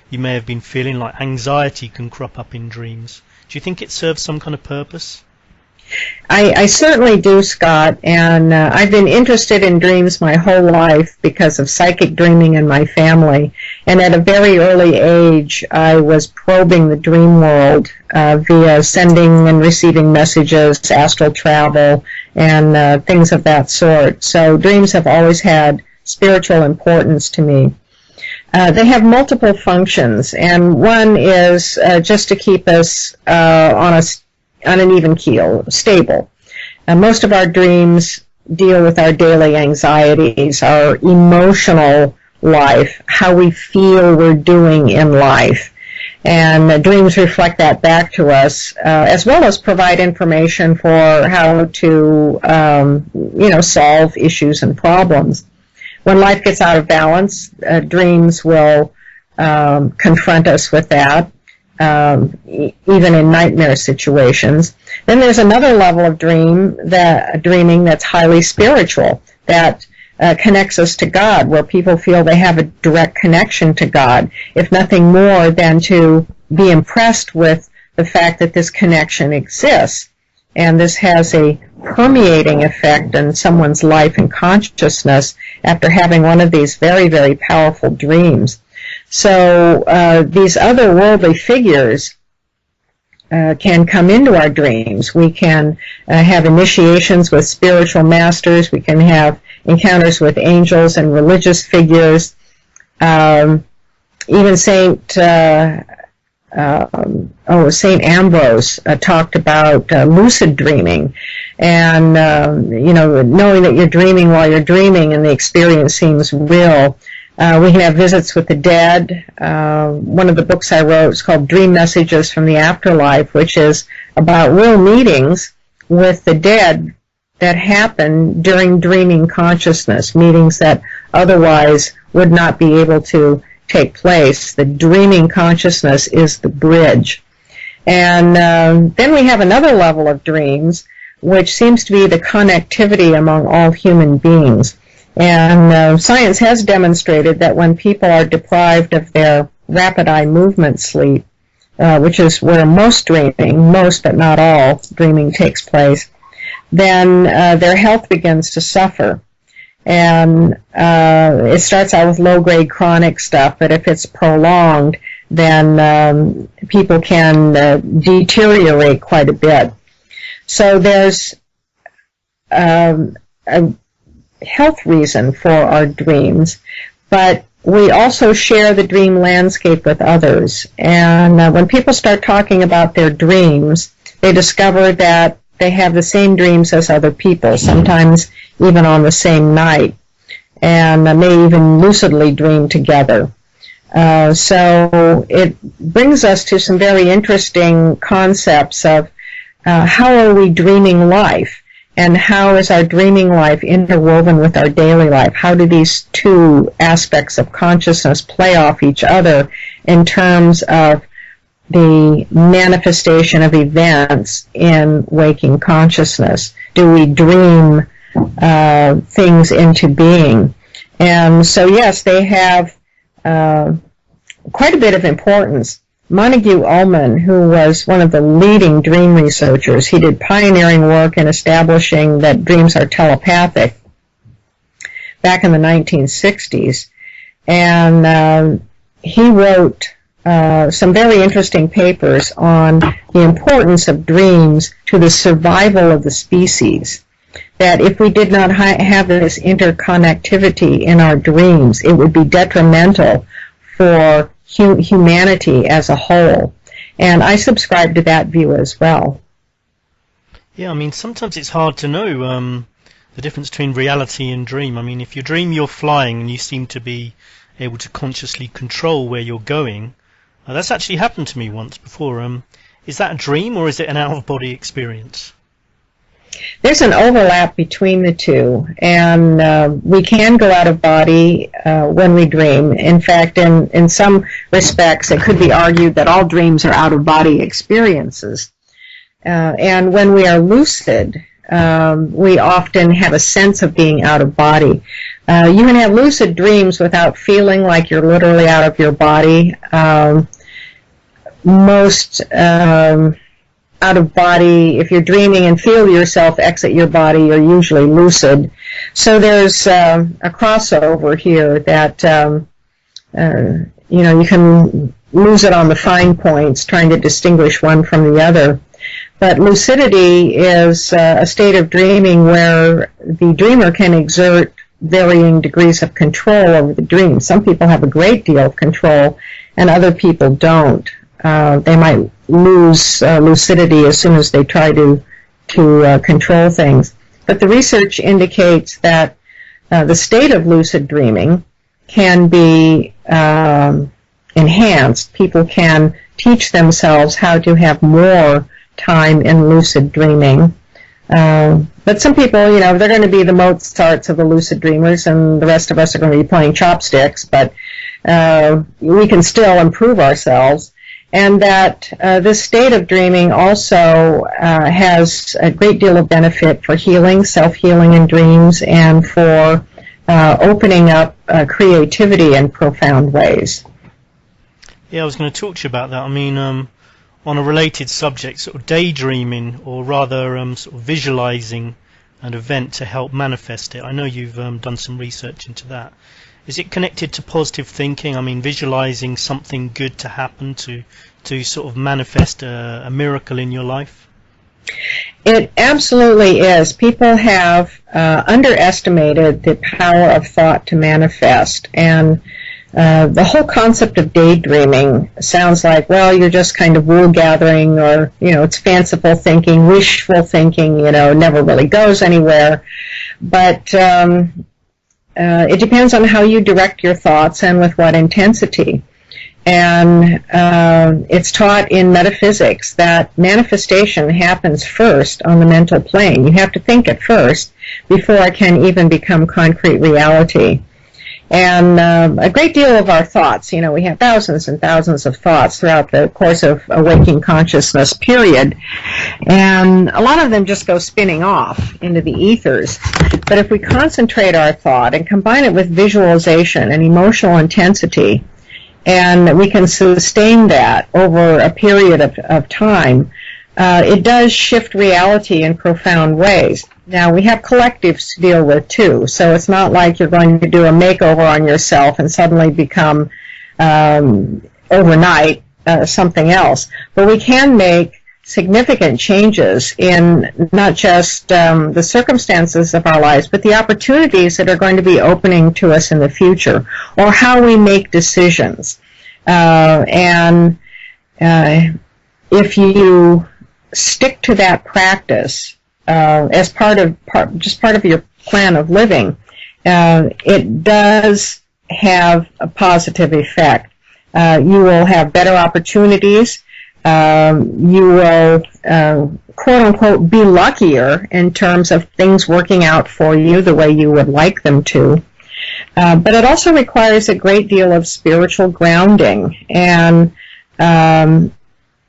you may have been feeling, like anxiety, can crop up in dreams. Do you think it serves some kind of purpose? I certainly do, Scott, and I've been interested in dreams my whole life because of psychic dreaming in my family. And at a very early age, I was probing the dream world via sending and receiving messages, astral travel, and things of that sort. So dreams have always had spiritual importance to me. They have multiple functions, and one is just to keep us on an even keel, stable. Most of our dreams deal with our daily anxieties, our emotional life, how we feel we're doing in life. And dreams reflect that back to us, as well as provide information for how to, solve issues and problems. When life gets out of balance, dreams will confront us with that. Even in nightmare situations. Then there's another level of dreaming that's highly spiritual, that connects us to God, where people feel they have a direct connection to God, if nothing more than to be impressed with the fact that this connection exists. And this has a permeating effect on someone's life and consciousness after having one of these very, very powerful dreams. So these otherworldly figures can come into our dreams. We can have initiations with spiritual masters. We can have encounters with angels and religious figures. Even Saint Ambrose talked about lucid dreaming, and knowing that you're dreaming while you're dreaming, and the experience seems real. We can have visits with the dead. One of the books I wrote is called Dream Messages from the Afterlife, which is about real meetings with the dead that happen during dreaming consciousness, meetings that otherwise would not be able to take place. The dreaming consciousness is the bridge. And then we have another level of dreams, which seems to be the connectivity among all human beings. And science has demonstrated that when people are deprived of their rapid eye movement sleep, which is where most but not all dreaming takes place, then their health begins to suffer. And it starts out with low-grade chronic stuff, but if it's prolonged, then people can deteriorate quite a bit. So there's a health reason for our dreams, but we also share the dream landscape with others. And when people start talking about their dreams, they discover that they have the same dreams as other people, sometimes even on the same night, and may even lucidly dream together. So it brings us to some very interesting concepts of how are we dreaming life, and how is our dreaming life interwoven with our daily life? How do these two aspects of consciousness play off each other in terms of the manifestation of events in waking consciousness? Do we dream things into being? And so, yes, they have quite a bit of importance. Montague Ullman, who was one of the leading dream researchers, he did pioneering work in establishing that dreams are telepathic back in the 1960s. And he wrote some very interesting papers on the importance of dreams to the survival of the species. That if we did not have this interconnectivity in our dreams, it would be detrimental for humanity as a whole. And I subscribe to that view as well. Yeah, I mean, sometimes it's hard to know the difference between reality and dream. I mean, if you dream you're flying and you seem to be able to consciously control where you're going, that's actually happened to me once before. Is that a dream or is it an out-of-body experience? There's an overlap between the two, and we can go out of body when we dream. In fact, in some respects, it could be argued that all dreams are out-of-body experiences. And when we are lucid, we often have a sense of being out of body. You can have lucid dreams without feeling like you're literally out of your body. Most out of body, if you're dreaming and feel yourself exit your body, you're usually lucid. So there's a crossover here that you can lose it on the fine points, trying to distinguish one from the other. But lucidity is a state of dreaming where the dreamer can exert varying degrees of control over the dream. Some people have a great deal of control, and other people don't. They might lose lucidity as soon as they try to control things. But the research indicates that the state of lucid dreaming can be enhanced. People can teach themselves how to have more time in lucid dreaming. But some people, they're going to be the Mozarts of the lucid dreamers, and the rest of us are going to be playing chopsticks, but we can still improve ourselves. And that this state of dreaming also has a great deal of benefit for healing, self-healing in dreams, and for opening up creativity in profound ways. Yeah, I was going to talk to you about that. I mean, on a related subject, sort of daydreaming, or rather sort of visualizing an event to help manifest it. I know you've done some research into that. Is it connected to positive thinking? I mean, visualizing something good to happen to sort of manifest a miracle in your life? It absolutely is. People have underestimated the power of thought to manifest. And the whole concept of daydreaming sounds like, well, you're just kind of wool gathering, or, it's fanciful thinking, wishful thinking, never really goes anywhere. But it depends on how you direct your thoughts and with what intensity. And it's taught in metaphysics that manifestation happens first on the mental plane. You have to think it first before it can even become concrete reality. And a great deal of our thoughts, we have thousands and thousands of thoughts throughout the course of a waking consciousness period, and a lot of them just go spinning off into the ethers. But if we concentrate our thought and combine it with visualization and emotional intensity, and we can sustain that over a period of time, it does shift reality in profound ways. Now, we have collectives to deal with, too, so it's not like you're going to do a makeover on yourself and suddenly become, overnight, something else. But we can make significant changes in not just the circumstances of our lives, but the opportunities that are going to be opening to us in the future, or how we make decisions. If you stick to that practice as part of your plan of living, it does have a positive effect. You will have better opportunities. You will, quote unquote, be luckier in terms of things working out for you the way you would like them to. But it also requires a great deal of spiritual grounding and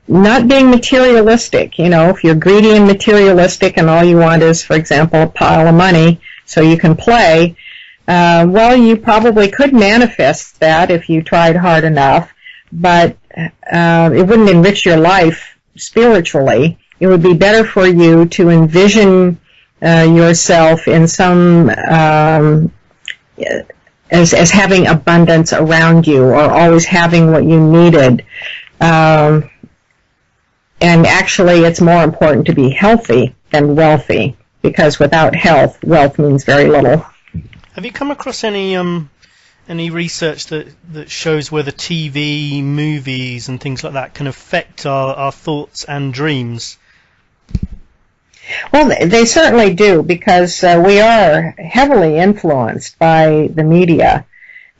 not being materialistic. If you're greedy and materialistic and all you want is, for example, a pile of money so you can play, well, you probably could manifest that if you tried hard enough, but it wouldn't enrich your life spiritually. It would be better for you to envision yourself in some as having abundance around you, or always having what you needed. And actually, it's more important to be healthy than wealthy, because without health, wealth means very little. Have you come across any research that shows whether TV, movies, and things like that can affect our thoughts and dreams? Well, they certainly do, because we are heavily influenced by the media,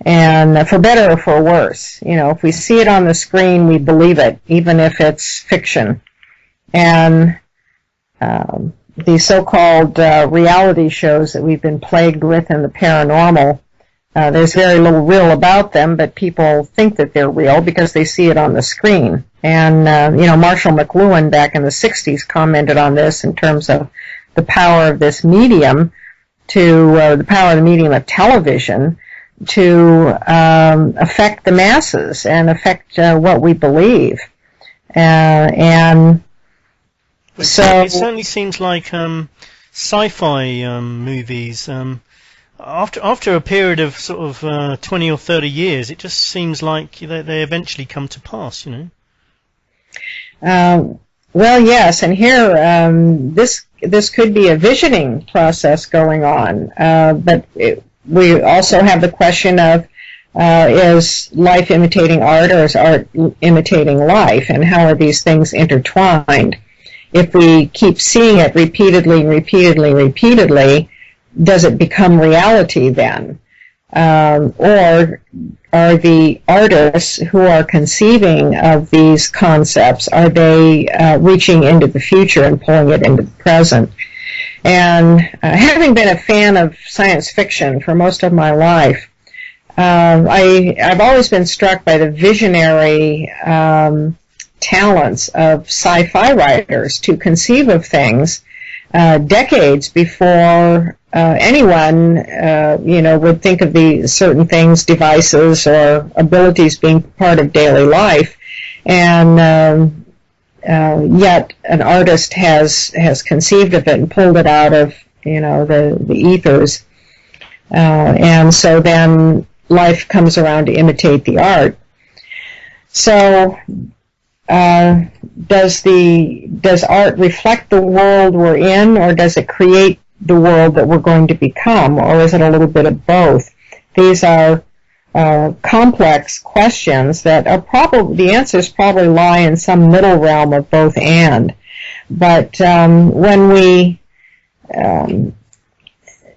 and for better or for worse. If we see it on the screen, we believe it, even if it's fiction. And these so-called reality shows that we've been plagued with in the paranormal, there's very little real about them, but people think that they're real because they see it on the screen. And, Marshall McLuhan back in the 60s commented on this in terms of the power of this medium the power of the medium of television to affect the masses and affect what we believe. And so it certainly seems like sci-fi movies, after a period of sort of 20 or 30 years, it just seems like they eventually come to pass, Well, yes, and here this could be a visioning process going on, but we also have the question of is life imitating art, or is art imitating life, and how are these things intertwined? If we keep seeing it repeatedly and repeatedly and repeatedly, does it become reality then? Or are the artists who are conceiving of these concepts, are they reaching into the future and pulling it into the present? And having been a fan of science fiction for most of my life, I've always been struck by the visionary talents of sci-fi writers to conceive of things decades before anyone, would think of these certain things, devices or abilities being part of daily life, and yet an artist has conceived of it and pulled it out of the ethers, and so then life comes around to imitate the art. So does art reflect the world we're in, or does it create the world that we're going to become, or is it a little bit of both? These are complex questions that are the answers probably lie in some middle realm of both and. But when we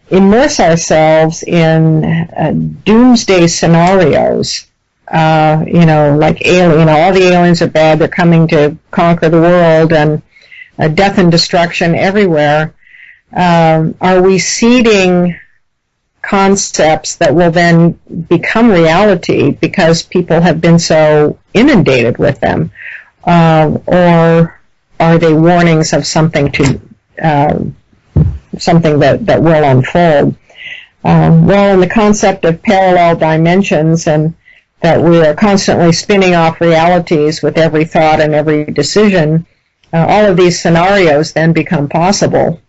immerse ourselves in doomsday scenarios, like all the aliens are bad, they're coming to conquer the world, and death and destruction everywhere, are we seeding concepts that will then become reality because people have been so inundated with them, or are they warnings of something something that will unfold? Well, in the concept of parallel dimensions and that we are constantly spinning off realities with every thought and every decision, all of these scenarios then become possible.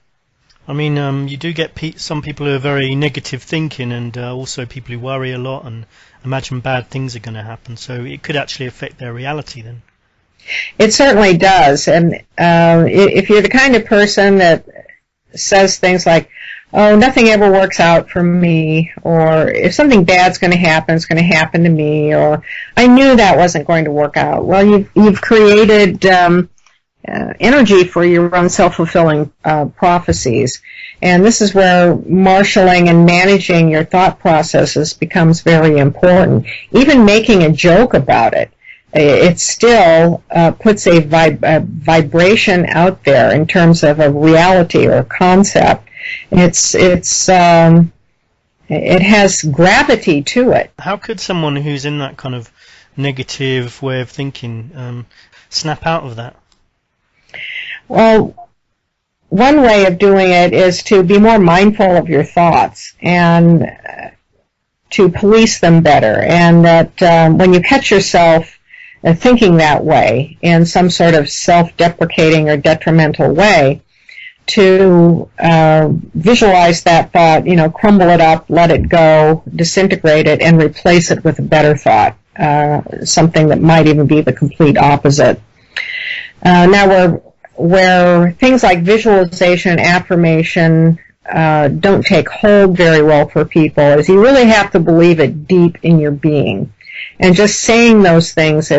I mean, you do get some people who are very negative thinking, and also people who worry a lot and imagine bad things are going to happen. So it could actually affect their reality then. It certainly does. And if you're the kind of person that says things like, oh, nothing ever works out for me, or if something bad's going to happen, it's going to happen to me, or I knew that wasn't going to work out. Well, you've created energy for your own self-fulfilling prophecies. And this is where marshaling and managing your thought processes becomes very important. Even making a joke about it, it still puts a vibration out there in terms of a reality or a concept. It has gravity to it. How could someone who's in that kind of negative way of thinking snap out of that? Well, one way of doing it is to be more mindful of your thoughts and to police them better. And that when you catch yourself thinking that way in some sort of self-deprecating or detrimental way, to visualize that thought, crumble it up, let it go, disintegrate it, and replace it with a better thought, something that might even be the complete opposite. Now, where things like visualization and affirmation don't take hold very well for people is you really have to believe it deep in your being. And just saying those things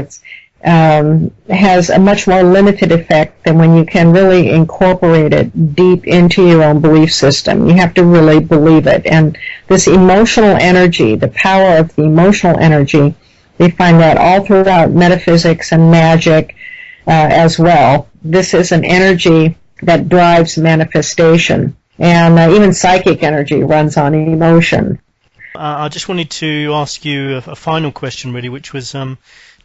has a much more limited effect than when you can really incorporate it deep into your own belief system. You have to really believe it. And this emotional energy, the power of the emotional energy, we find that all throughout metaphysics and magic as well. This is an energy that drives manifestation. And even psychic energy runs on emotion. I just wanted to ask you a final question, really, which was, do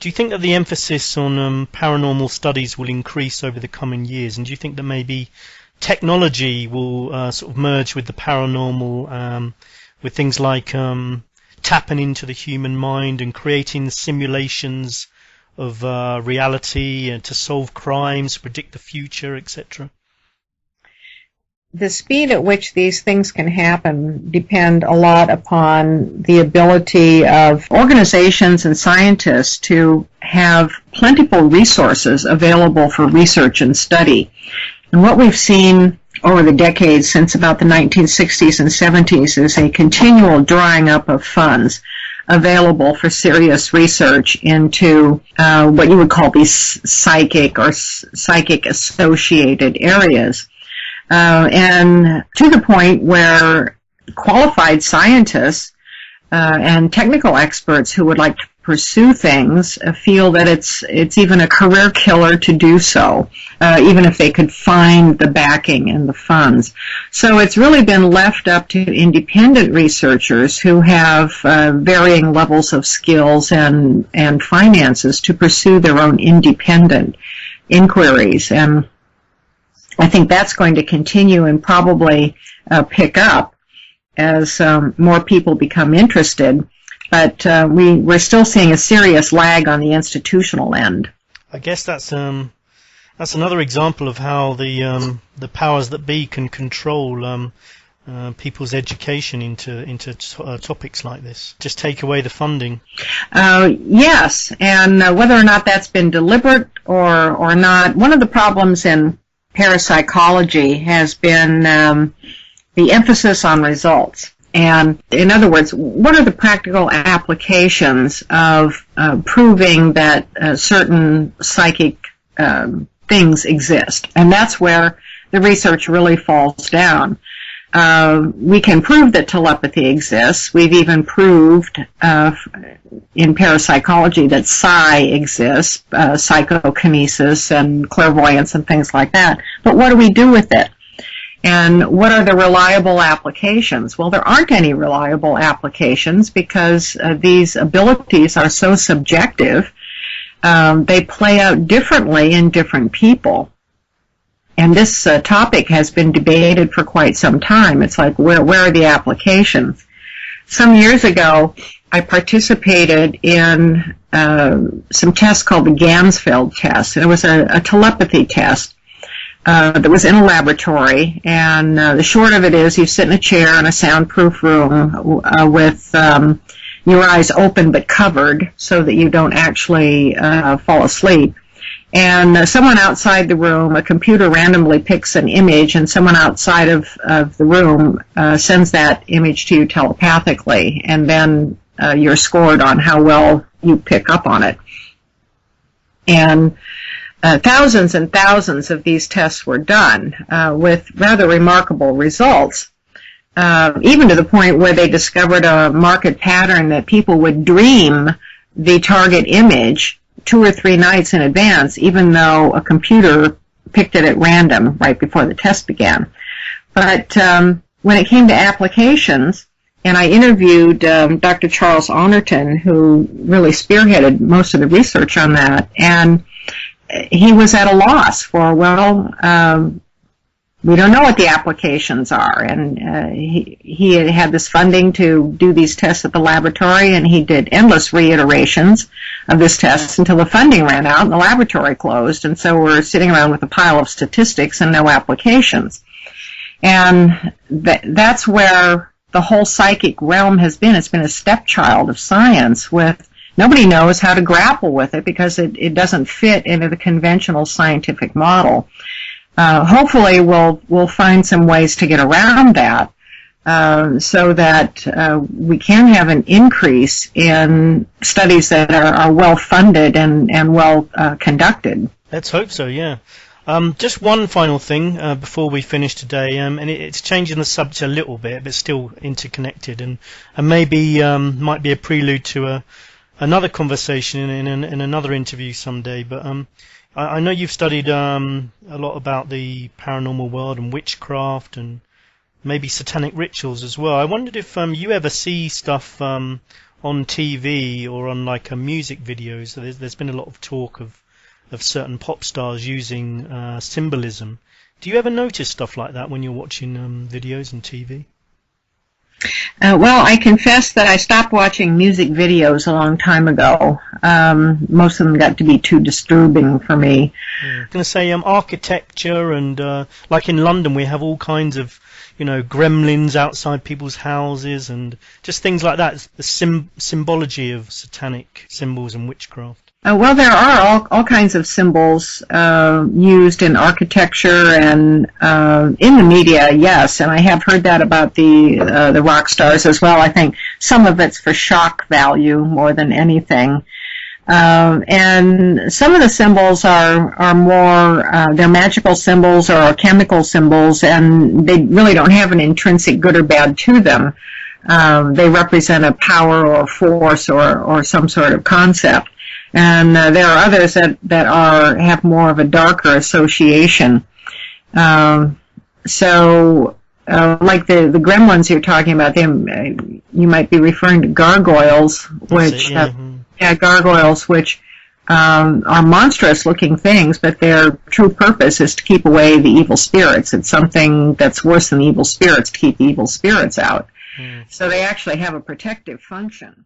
you think that the emphasis on paranormal studies will increase over the coming years? And do you think that maybe technology will sort of merge with the paranormal, with things like tapping into the human mind and creating simulations of reality to solve crimes, predict the future, etc.? The speed at which these things can happen depend a lot upon the ability of organizations and scientists to have plentiful resources available for research and study. And what we've seen over the decades since about the 1960s and 70s is a continual drying up of funds available for serious research into what you would call these psychic or psychic-associated areas. And to the point where qualified scientists and technical experts who would like to pursue things feel that it's even a career killer to do so, even if they could find the backing and the funds. So it's really been left up to independent researchers who have varying levels of skills and finances to pursue their own independent inquiries. And I think that's going to continue and probably pick up as more people become interested. But we're still seeing a serious lag on the institutional end. I guess that's another example of how the powers that be can control people's education into topics like this. Just take away the funding. Yes, and whether or not that's been deliberate or not, one of the problems in parapsychology has been the emphasis on results. And in other words, what are the practical applications of proving that certain psychic things exist? And that's where the research really falls down. We can prove that telepathy exists. We've even proved in parapsychology that psi exists, psychokinesis and clairvoyance and things like that. But what do we do with it? And what are the reliable applications? Well, there aren't any reliable applications because these abilities are so subjective. They play out differently in different people. And this topic has been debated for quite some time. It's like, where are the applications? Some years ago, I participated in some tests called the Gansfeld test. And it was a telepathy test that was in a laboratory. And the short of it is you sit in a chair in a soundproof room with your eyes open but covered so that you don't actually fall asleep. And someone outside the room, a computer randomly picks an image, and someone outside of the room sends that image to you telepathically, and then you're scored on how well you pick up on it. And thousands and thousands of these tests were done with rather remarkable results, even to the point where they discovered a marked pattern that people would dream the target image 2 or 3 nights in advance, even though a computer picked it at random right before the test began. But when it came to applications, and I interviewed Dr. Charles Honorton, who really spearheaded most of the research on that, and he was at a loss for, we don't know what the applications are. And he had this funding to do these tests at the laboratory, and he did endless reiterations of this test until the funding ran out and the laboratory closed. And so we're sitting around with a pile of statistics and no applications. And that's where the whole psychic realm has been. It's been a stepchild of science with nobody knows how to grapple with it because it doesn't fit into the conventional scientific model. Hopefully we'll find some ways to get around that so that we can have an increase in studies that are well funded and well conducted. Let's hope so, yeah. Just one final thing before we finish today, and it's changing the subject a little bit, but still interconnected, and maybe might be a prelude to another conversation in another interview someday. But I know you've studied a lot about the paranormal world and witchcraft and maybe satanic rituals as well. I wondered if you ever see stuff on TV or on like music videos. There's been a lot of talk of certain pop stars using symbolism. Do you ever notice stuff like that when you're watching videos and TV? Well, I confess that I stopped watching music videos a long time ago. Most of them got to be too disturbing for me. Yeah. I was going to say architecture and like in London we have all kinds of gremlins outside people's houses and just things like that. It's the symbology of satanic symbols and witchcraft. Well, there are all kinds of symbols used in architecture and in the media, yes, and I have heard that about the rock stars as well. I think some of it's for shock value more than anything. And some of the symbols are more, they're magical symbols or chemical symbols, and they really don't have an intrinsic good or bad to them. They represent a power or force or some sort of concept. And there are others that have more of a darker association. So like the gremlins you're talking about, them you might be referring to gargoyles, which gargoyles, which are monstrous-looking things, but their true purpose is to keep away the evil spirits. It's something that's worse than evil spirits to keep the evil spirits out. So they actually have a protective function.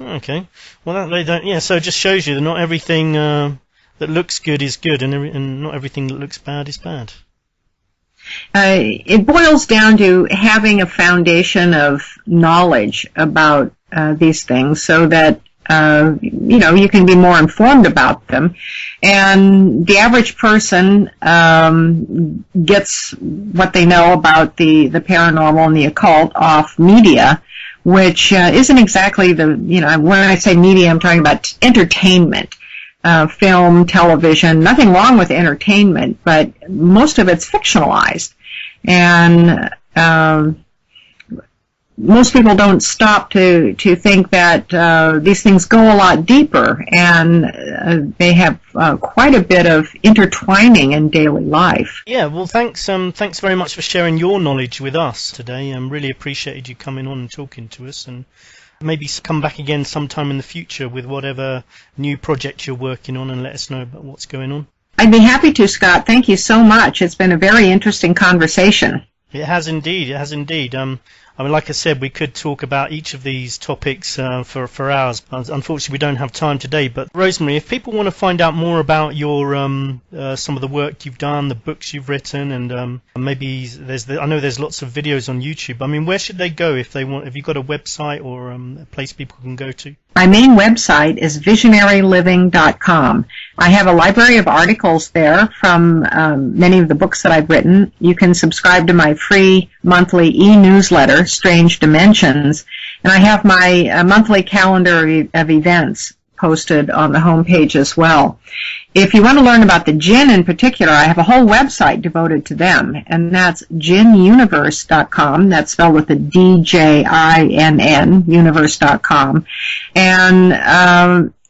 Okay. Well, they don't. Yeah. So it just shows you that not everything that looks good is good, and not everything that looks bad is bad. It boils down to having a foundation of knowledge about these things, so that you can be more informed about them. And the average person gets what they know about the paranormal and the occult off media, which isn't exactly when I say media, I'm talking about entertainment, film, television. Nothing wrong with entertainment, but most of it's fictionalized. And most people don't stop to think that these things go a lot deeper, and they have quite a bit of intertwining in daily life. Yeah, well, thanks very much for sharing your knowledge with us today. Really appreciated you coming on and talking to us, and maybe come back again sometime in the future with whatever new project you're working on and let us know about what's going on. I'd be happy to, Scott. Thank you so much. It's been a very interesting conversation. It has indeed. It has indeed. I mean, like I said, we could talk about each of these topics for hours. Unfortunately, we don't have time today. But Rosemary, if people want to find out more about your some of the work you've done, the books you've written, and maybe I know there's lots of videos on YouTube. I mean, where should they go if they want? Have you got a website or a place people can go to? My main website is visionaryliving.com. I have a library of articles there from many of the books that I've written. You can subscribe to my free monthly e-newsletter, Strange Dimensions, and I have my monthly calendar of events posted on the homepage as well. If you want to learn about the jinn in particular, I have a whole website devoted to them, and that's jinnuniverse.com. That's spelled with a D-J-I-N-N, universe.com. And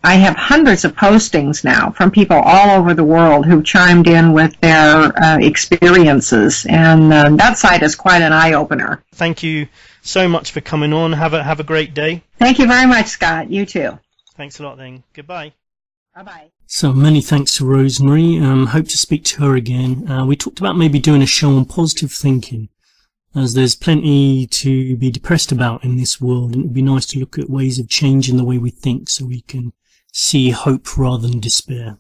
I have hundreds of postings now from people all over the world who've chimed in with their experiences, and that site is quite an eye-opener. Thank you so much for coming on. Have a great day. Thank you very much, Scott. You too. Thanks a lot then. Goodbye. Bye-bye. So many thanks to Rosemary. Hope to speak to her again. We talked about maybe doing a show on positive thinking, as there's plenty to be depressed about in this world, and it would be nice to look at ways of changing the way we think so we can see hope rather than despair. I'm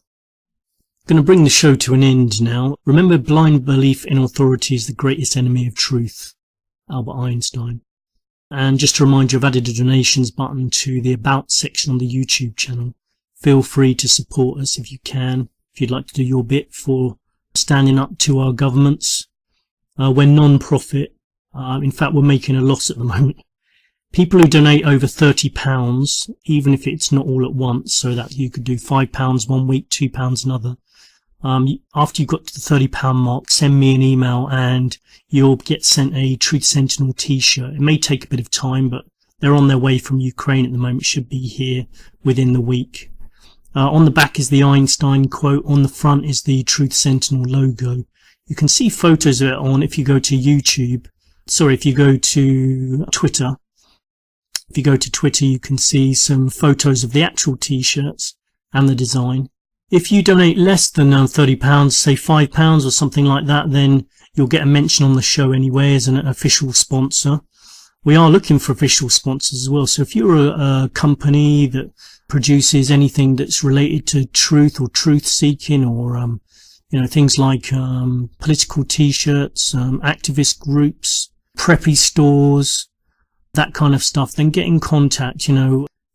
going to bring the show to an end now. Remember, blind belief in authority is the greatest enemy of truth. Albert Einstein. And just to remind you, I've added a donations button to the About section on the YouTube channel. Feel free to support us if you can, if you'd like to do your bit for standing up to our governments. We're non-profit. In fact, we're making a loss at the moment. People who donate over £30, even if it's not all at once, so that you could do £5 one week, £2 another. After you've got to the £30 mark, send me an email and you'll get sent a Truth Sentinel t-shirt. It may take a bit of time, but they're on their way from Ukraine at the moment. Should be here within the week. On the back is the Einstein quote. On the front is the Truth Sentinel logo. You can see photos of it on if you go to YouTube. Sorry, if you go to Twitter. If you go to Twitter, you can see some photos of the actual t-shirts and the design. If you donate less than £30, say £5 or something like that, then you'll get a mention on the show anyway as an official sponsor. We are looking for official sponsors as well. So if you're a company that produces anything that's related to truth or truth seeking, or things like political t-shirts, activist groups, preppy stores, that kind of stuff, then get in contact,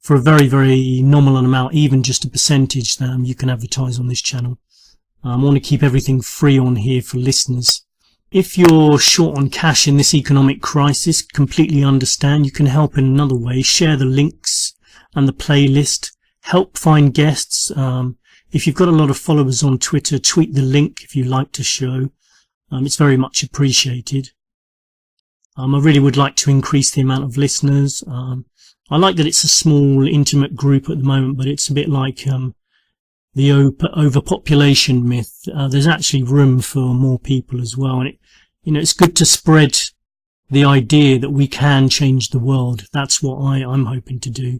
for a very, very nominal amount, even just a percentage, you can advertise on this channel. I want to keep everything free on here for listeners. If you're short on cash in this economic crisis, completely understand. You can help in another way. Share the links and the playlist. Help find guests. If you've got a lot of followers on Twitter, tweet the link if you like to show. It's very much appreciated. I really would like to increase the amount of listeners. I like that it's a small, intimate group at the moment, but it's a bit like the overpopulation myth. There's actually room for more people as well, and it's good to spread the idea that we can change the world. That's what I'm hoping to do.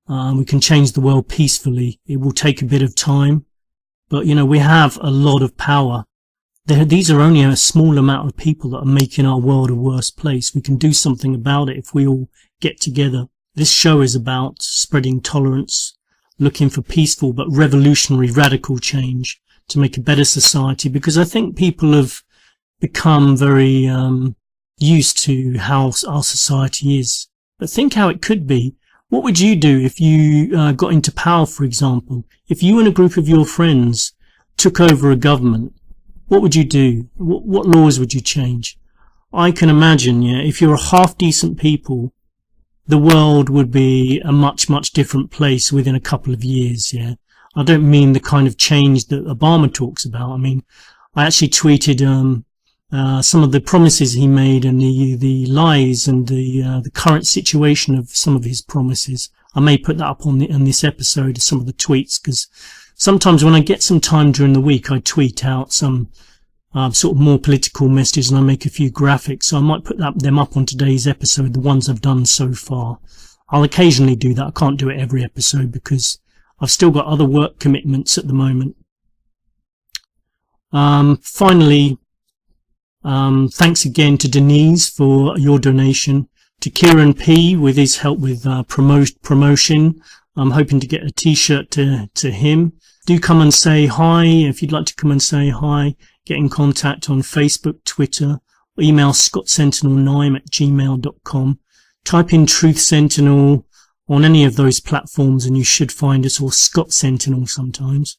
We can change the world peacefully. It will take a bit of time, but we have a lot of power. These are only a small amount of people that are making our world a worse place. We can do something about it if we all get together. This show is about spreading tolerance, looking for peaceful but revolutionary radical change to make a better society, because I think people have become very used to how our society is. But think how it could be. What would you do if you got into power, for example? If you and a group of your friends took over a government, what would you do? What laws would you change? I can imagine, if you're a half-decent people, the world would be a much, much different place within a couple of years, I don't mean the kind of change that Obama talks about. I mean, I actually tweeted some of the promises he made and the lies and the current situation of some of his promises. I may put that up on this episode, some of the tweets, because sometimes when I get some time during the week, I tweet out some sort of more political messages, and I make a few graphics. So I might put them up on today's episode, the ones I've done so far. I'll occasionally do that. I can't do it every episode because I've still got other work commitments at the moment. Finally, thanks again to Denise for your donation, to Kieran P with his help with promotion. I'm hoping to get a t-shirt to him. Do come and say hi. If you'd like to come and say hi, get in contact on Facebook, Twitter, or email scottsentinel9@gmail.com. Type in Truth Sentinel on any of those platforms and you should find us, or Scott Sentinel sometimes.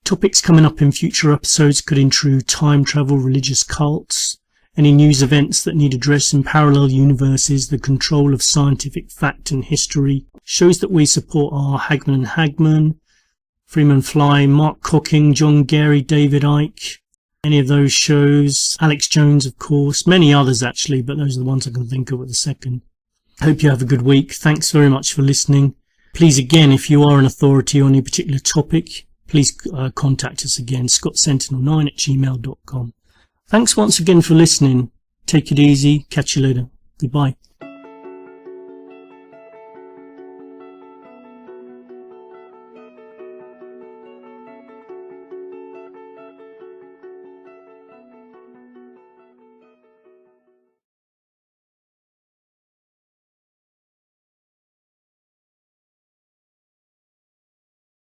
Topics coming up in future episodes could include time travel, religious cults, any news events that need addressing, parallel universes, the control of scientific fact and history, shows that we support are Hagman and Hagman, Freeman Fly, Mark Cocking, John Gary, David Icke, any of those shows, Alex Jones of course, many others actually, but those are the ones I can think of at the second. Hope you have a good week. Thanks very much for listening. Please again, if you are an authority on any particular topic, please contact us again, scottsentinel9@gmail.com. Thanks once again for listening. Take it easy. Catch you later. Goodbye.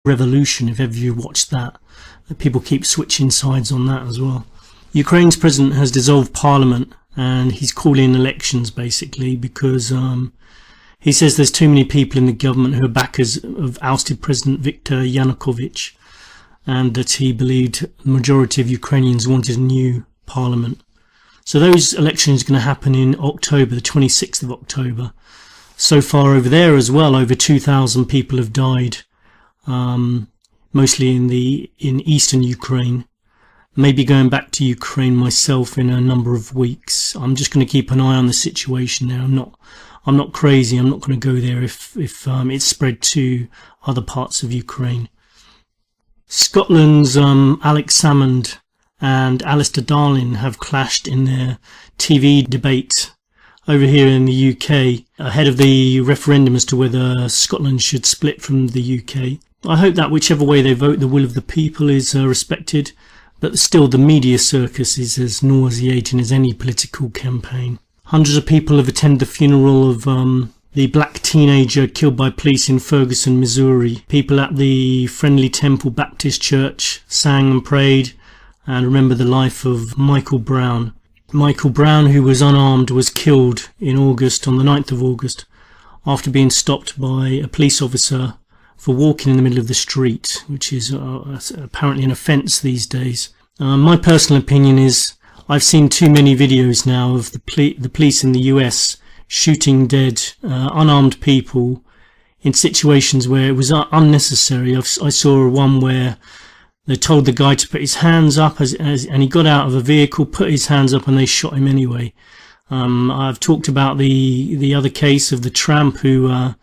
Revolution, if ever you watched that. People keep switching sides on that as well. Ukraine's president has dissolved parliament and he's calling elections basically because he says there's too many people in the government who are backers of ousted President Viktor Yanukovych, and that he believed the majority of Ukrainians wanted a new parliament. So those elections are going to happen in October, the 26th of October. So far over there as well, over 2,000 people have died. Mostly in eastern Ukraine. Maybe going back to Ukraine myself in a number of weeks. I'm just going to keep an eye on the situation there. I'm not crazy. I'm not going to go there if it's spread to other parts of Ukraine. Scotland's Alex Salmond and Alistair Darling have clashed in their TV debate over here in the UK ahead of the referendum as to whether Scotland should split from the UK. I hope that whichever way they vote, the will of the people is respected, but still the media circus is as nauseating as any political campaign. Hundreds of people have attended the funeral of the black teenager killed by police in Ferguson, Missouri. People at the Friendly Temple Baptist Church sang and prayed and remembered the life of Michael Brown. Michael Brown, who was unarmed, was killed in August, on the 9th of August, after being stopped by a police officer for walking in the middle of the street, which is apparently an offence these days. My personal opinion is I've seen too many videos now of the police in the US shooting dead unarmed people in situations where it was unnecessary. I saw one where they told the guy to put his hands up and he got out of a vehicle, put his hands up, and they shot him anyway. I've talked about the other case of the tramp who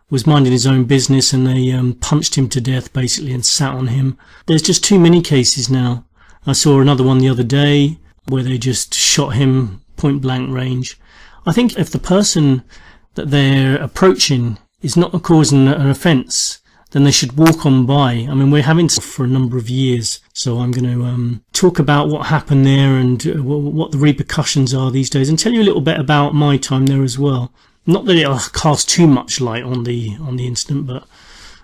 was minding his own business and they punched him to death basically and sat on him. There's just too many cases now. I saw another one the other day where they just shot him point blank range. I think if the person that they're approaching is not causing an offence, then they should walk on by. I mean, we're having this for a number of years, so I'm going to talk about what happened there and what the repercussions are these days, and tell you a little bit about my time there as well. Not that it'll cast too much light on the incident, but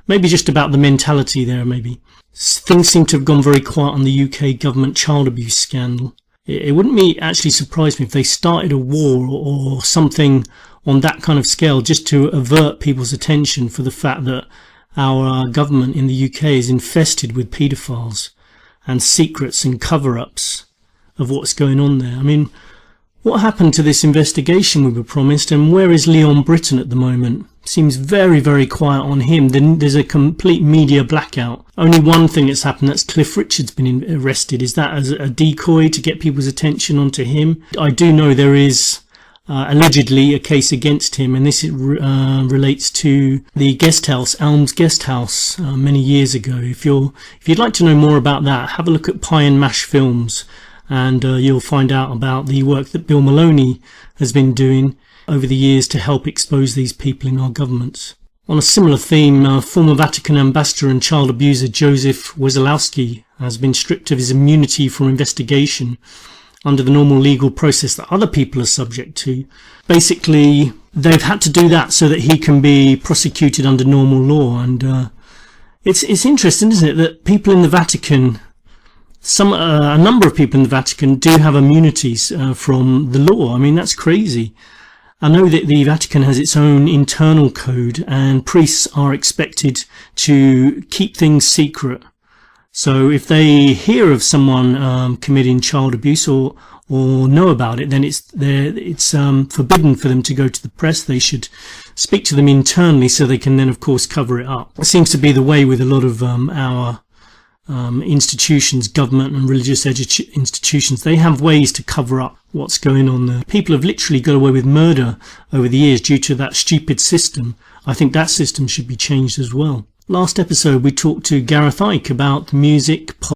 maybe just about the mentality there. Maybe things seem to have gone very quiet on the UK government child abuse scandal. It wouldn't actually surprise me if they started a war or something on that kind of scale just to avert people's attention for the fact that our government in the UK is infested with paedophiles and secrets and cover-ups of what's going on there. I mean, what happened to this investigation we were promised, and where is Leon Britton at the moment? seems very, very quiet on him. Then there's a complete media blackout. Only one thing that's happened, that's Cliff Richard's been arrested. Is that as a decoy to get people's attention onto him? I do know there is allegedly a case against him, and this relates to the guest house, Elms Guest House, many years ago. If you'd like to know more about that, have a look at Pie and Mash Films, and you'll find out about the work that Bill Maloney has been doing over the years to help expose these people in our governments. On a similar theme, former Vatican ambassador and child abuser Joseph Wesolowski has been stripped of his immunity from investigation under the normal legal process that other people are subject to. Basically, they've had to do that so that he can be prosecuted under normal law. And it's interesting, isn't it, that people in the Vatican, a number of people in the Vatican do have immunities from the law. I mean, that's crazy. I know that the Vatican has its own internal code, and priests are expected to keep things secret. So if they hear of someone committing child abuse or know about it, then it's forbidden for them to go to the press. They should speak to them internally so they can then, of course, cover it up. It seems to be the way with a lot of our institutions, government and religious institutions. They have ways to cover up what's going on there. People have literally got away with murder over the years due to that stupid system. I think that system should be changed as well. Last episode we talked to Gareth Icke about the music, pop.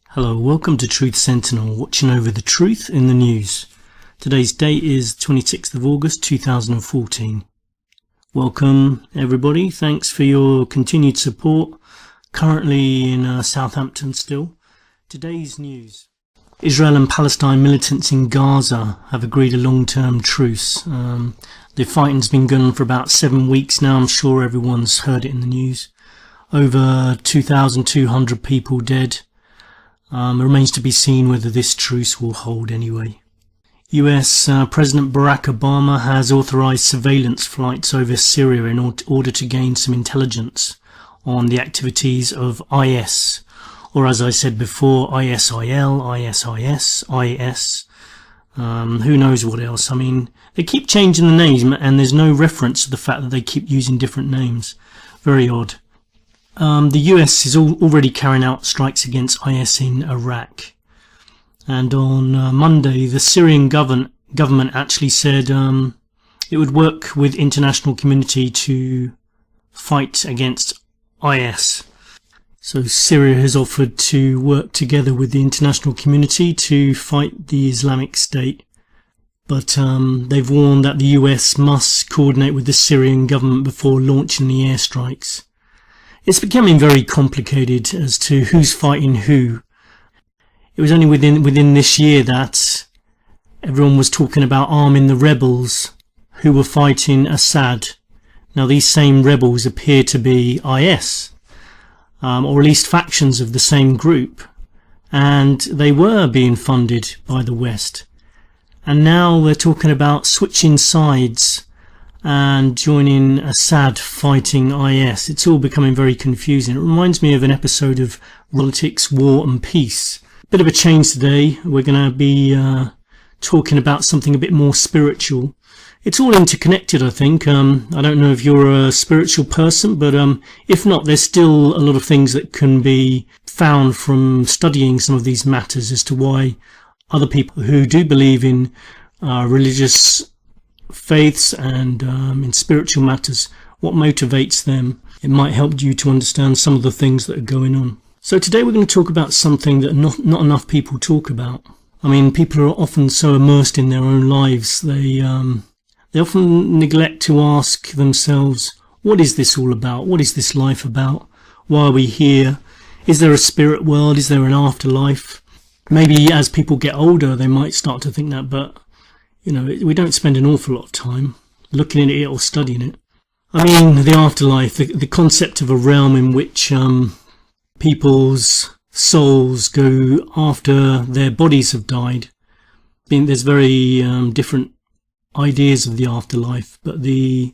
Hello, welcome to Truth Sentinel, watching over the truth in the news. Today's date is 26th of August 2014. Welcome everybody, thanks for your continued support. Currently in Southampton still. Today's news. Israel and Palestine militants in Gaza have agreed a long-term truce. The fighting's been going on for about 7 weeks now. I'm sure everyone's heard it in the news. Over 2,200 people dead. It remains to be seen whether this truce will hold anyway. US President Barack Obama has authorized surveillance flights over Syria in order to gain some intelligence on the activities of IS, or as I said before, ISIL, ISIS, IS, who knows what else. I mean, they keep changing the name and there's no reference to the fact that they keep using different names. Very odd. The US is already carrying out strikes against IS in Iraq. And on Monday, the Syrian government actually said it would work with international community to fight against IS. So Syria has offered to work together with the international community to fight the Islamic State. But they've warned that the US must coordinate with the Syrian government before launching the airstrikes. It's becoming very complicated as to who's fighting who. It was only within this year that everyone was talking about arming the rebels who were fighting Assad. Now these same rebels appear to be IS, or at least factions of the same group, and they were being funded by the West. And now they're talking about switching sides and joining Assad fighting IS. It's all becoming very confusing. It reminds me of an episode of Politics, War and Peace. Bit of a change today. We're going to be talking about something a bit more spiritual. It's all interconnected, I think. I don't know if you're a spiritual person, but if not, there's still a lot of things that can be found from studying some of these matters as to why other people who do believe in religious faiths and in spiritual matters, what motivates them. It might help you to understand some of the things that are going on. So today we're going to talk about something that not enough people talk about. I mean, people are often so immersed in their own lives, they often neglect to ask themselves, what is this all about? What is this life about? Why are we here? Is there a spirit world? Is there an afterlife? Maybe as people get older, they might start to think that, but, you know, we don't spend an awful lot of time looking at it or studying it. I mean, the afterlife, the concept of a realm in which people's souls go after their bodies have died. There's very different ideas of the afterlife, but the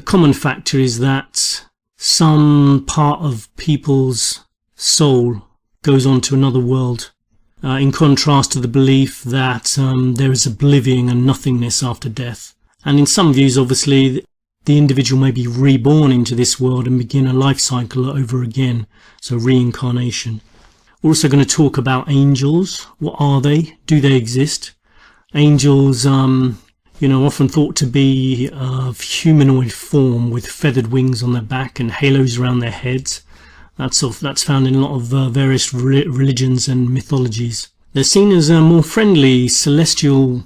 common factor is that some part of people's soul goes on to another world, in contrast to the belief that there is oblivion and nothingness after death. And in some views, obviously, the individual may be reborn into this world and begin a life cycle over again, so reincarnation. We're also going to talk about angels. What are they? Do they exist? Angels, often thought to be of humanoid form with feathered wings on their back and halos around their heads. That's found in a lot of various religions and mythologies. They're seen as more friendly celestial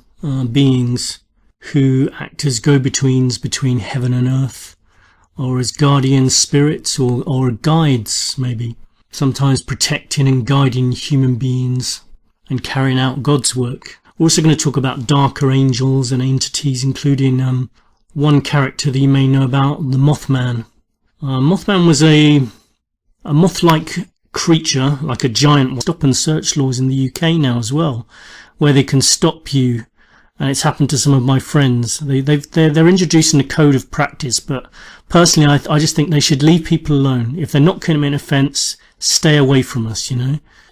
beings who act as go-betweens between heaven and earth, or as guardian spirits or guides, maybe, sometimes protecting and guiding human beings and carrying out God's work. We're also going to talk about darker angels and entities, including one character that you may know about, the Mothman. Mothman was a moth-like creature, like a giant. Stop and search laws in the UK now as well, where they can stop you, and it's happened to some of my friends. They're introducing a code of practice, but personally I just think they should leave people alone. If they're not committing an offence, stay away from us,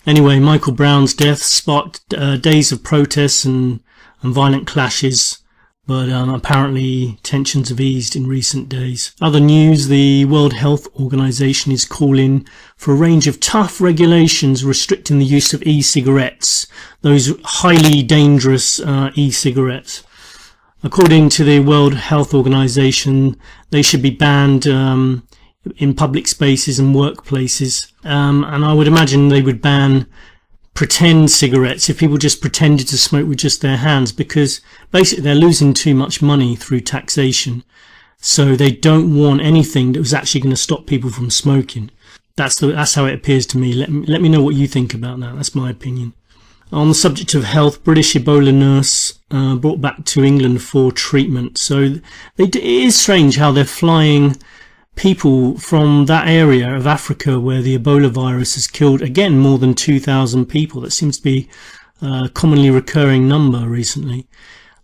Anyway, Michael Brown's death sparked days of protests and violent clashes, but apparently tensions have eased in recent days. Other news, the World Health Organization is calling for a range of tough regulations restricting the use of e-cigarettes, those highly dangerous e-cigarettes. According to the World Health Organization, they should be banned in public spaces and workplaces, and I would imagine they would ban pretend cigarettes if people just pretended to smoke with just their hands, because basically they're losing too much money through taxation, so they don't want anything that was actually going to stop people from smoking. That's how it appears to me. Let me know what you think about that. That's my opinion. On the subject of health, British Ebola nurse brought back to England for treatment. So it is strange how they're flying people from that area of Africa where the Ebola virus has killed, again, more than 2,000 people. That seems to be a commonly recurring number recently.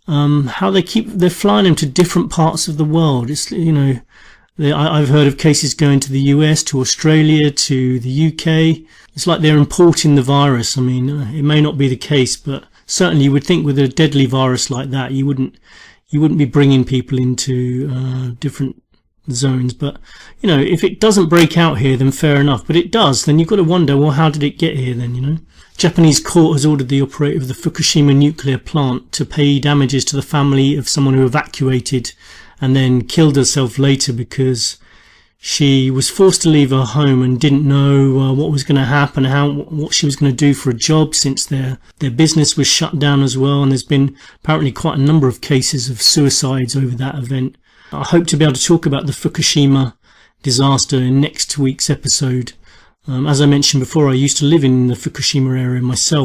How they're flying them to different parts of the world. It's, I've heard of cases going to the US, to Australia, to the UK. It's like they're importing the virus. I mean, it may not be the case, but certainly you would think with a deadly virus like that, you wouldn't be bringing people into different zones. But if it doesn't break out here, then fair enough, but it does, then you've got to wonder, well, how did it get here then? Japanese court has ordered the operator of the Fukushima nuclear plant to pay damages to the family of someone who evacuated and then killed herself later because she was forced to leave her home and didn't know what was going to happen, what she was going to do for a job, since their business was shut down as well. And there's been apparently quite a number of cases of suicides over that event. I hope to be able to talk about the Fukushima disaster in next week's episode. As I mentioned before, I used to live in the Fukushima area myself.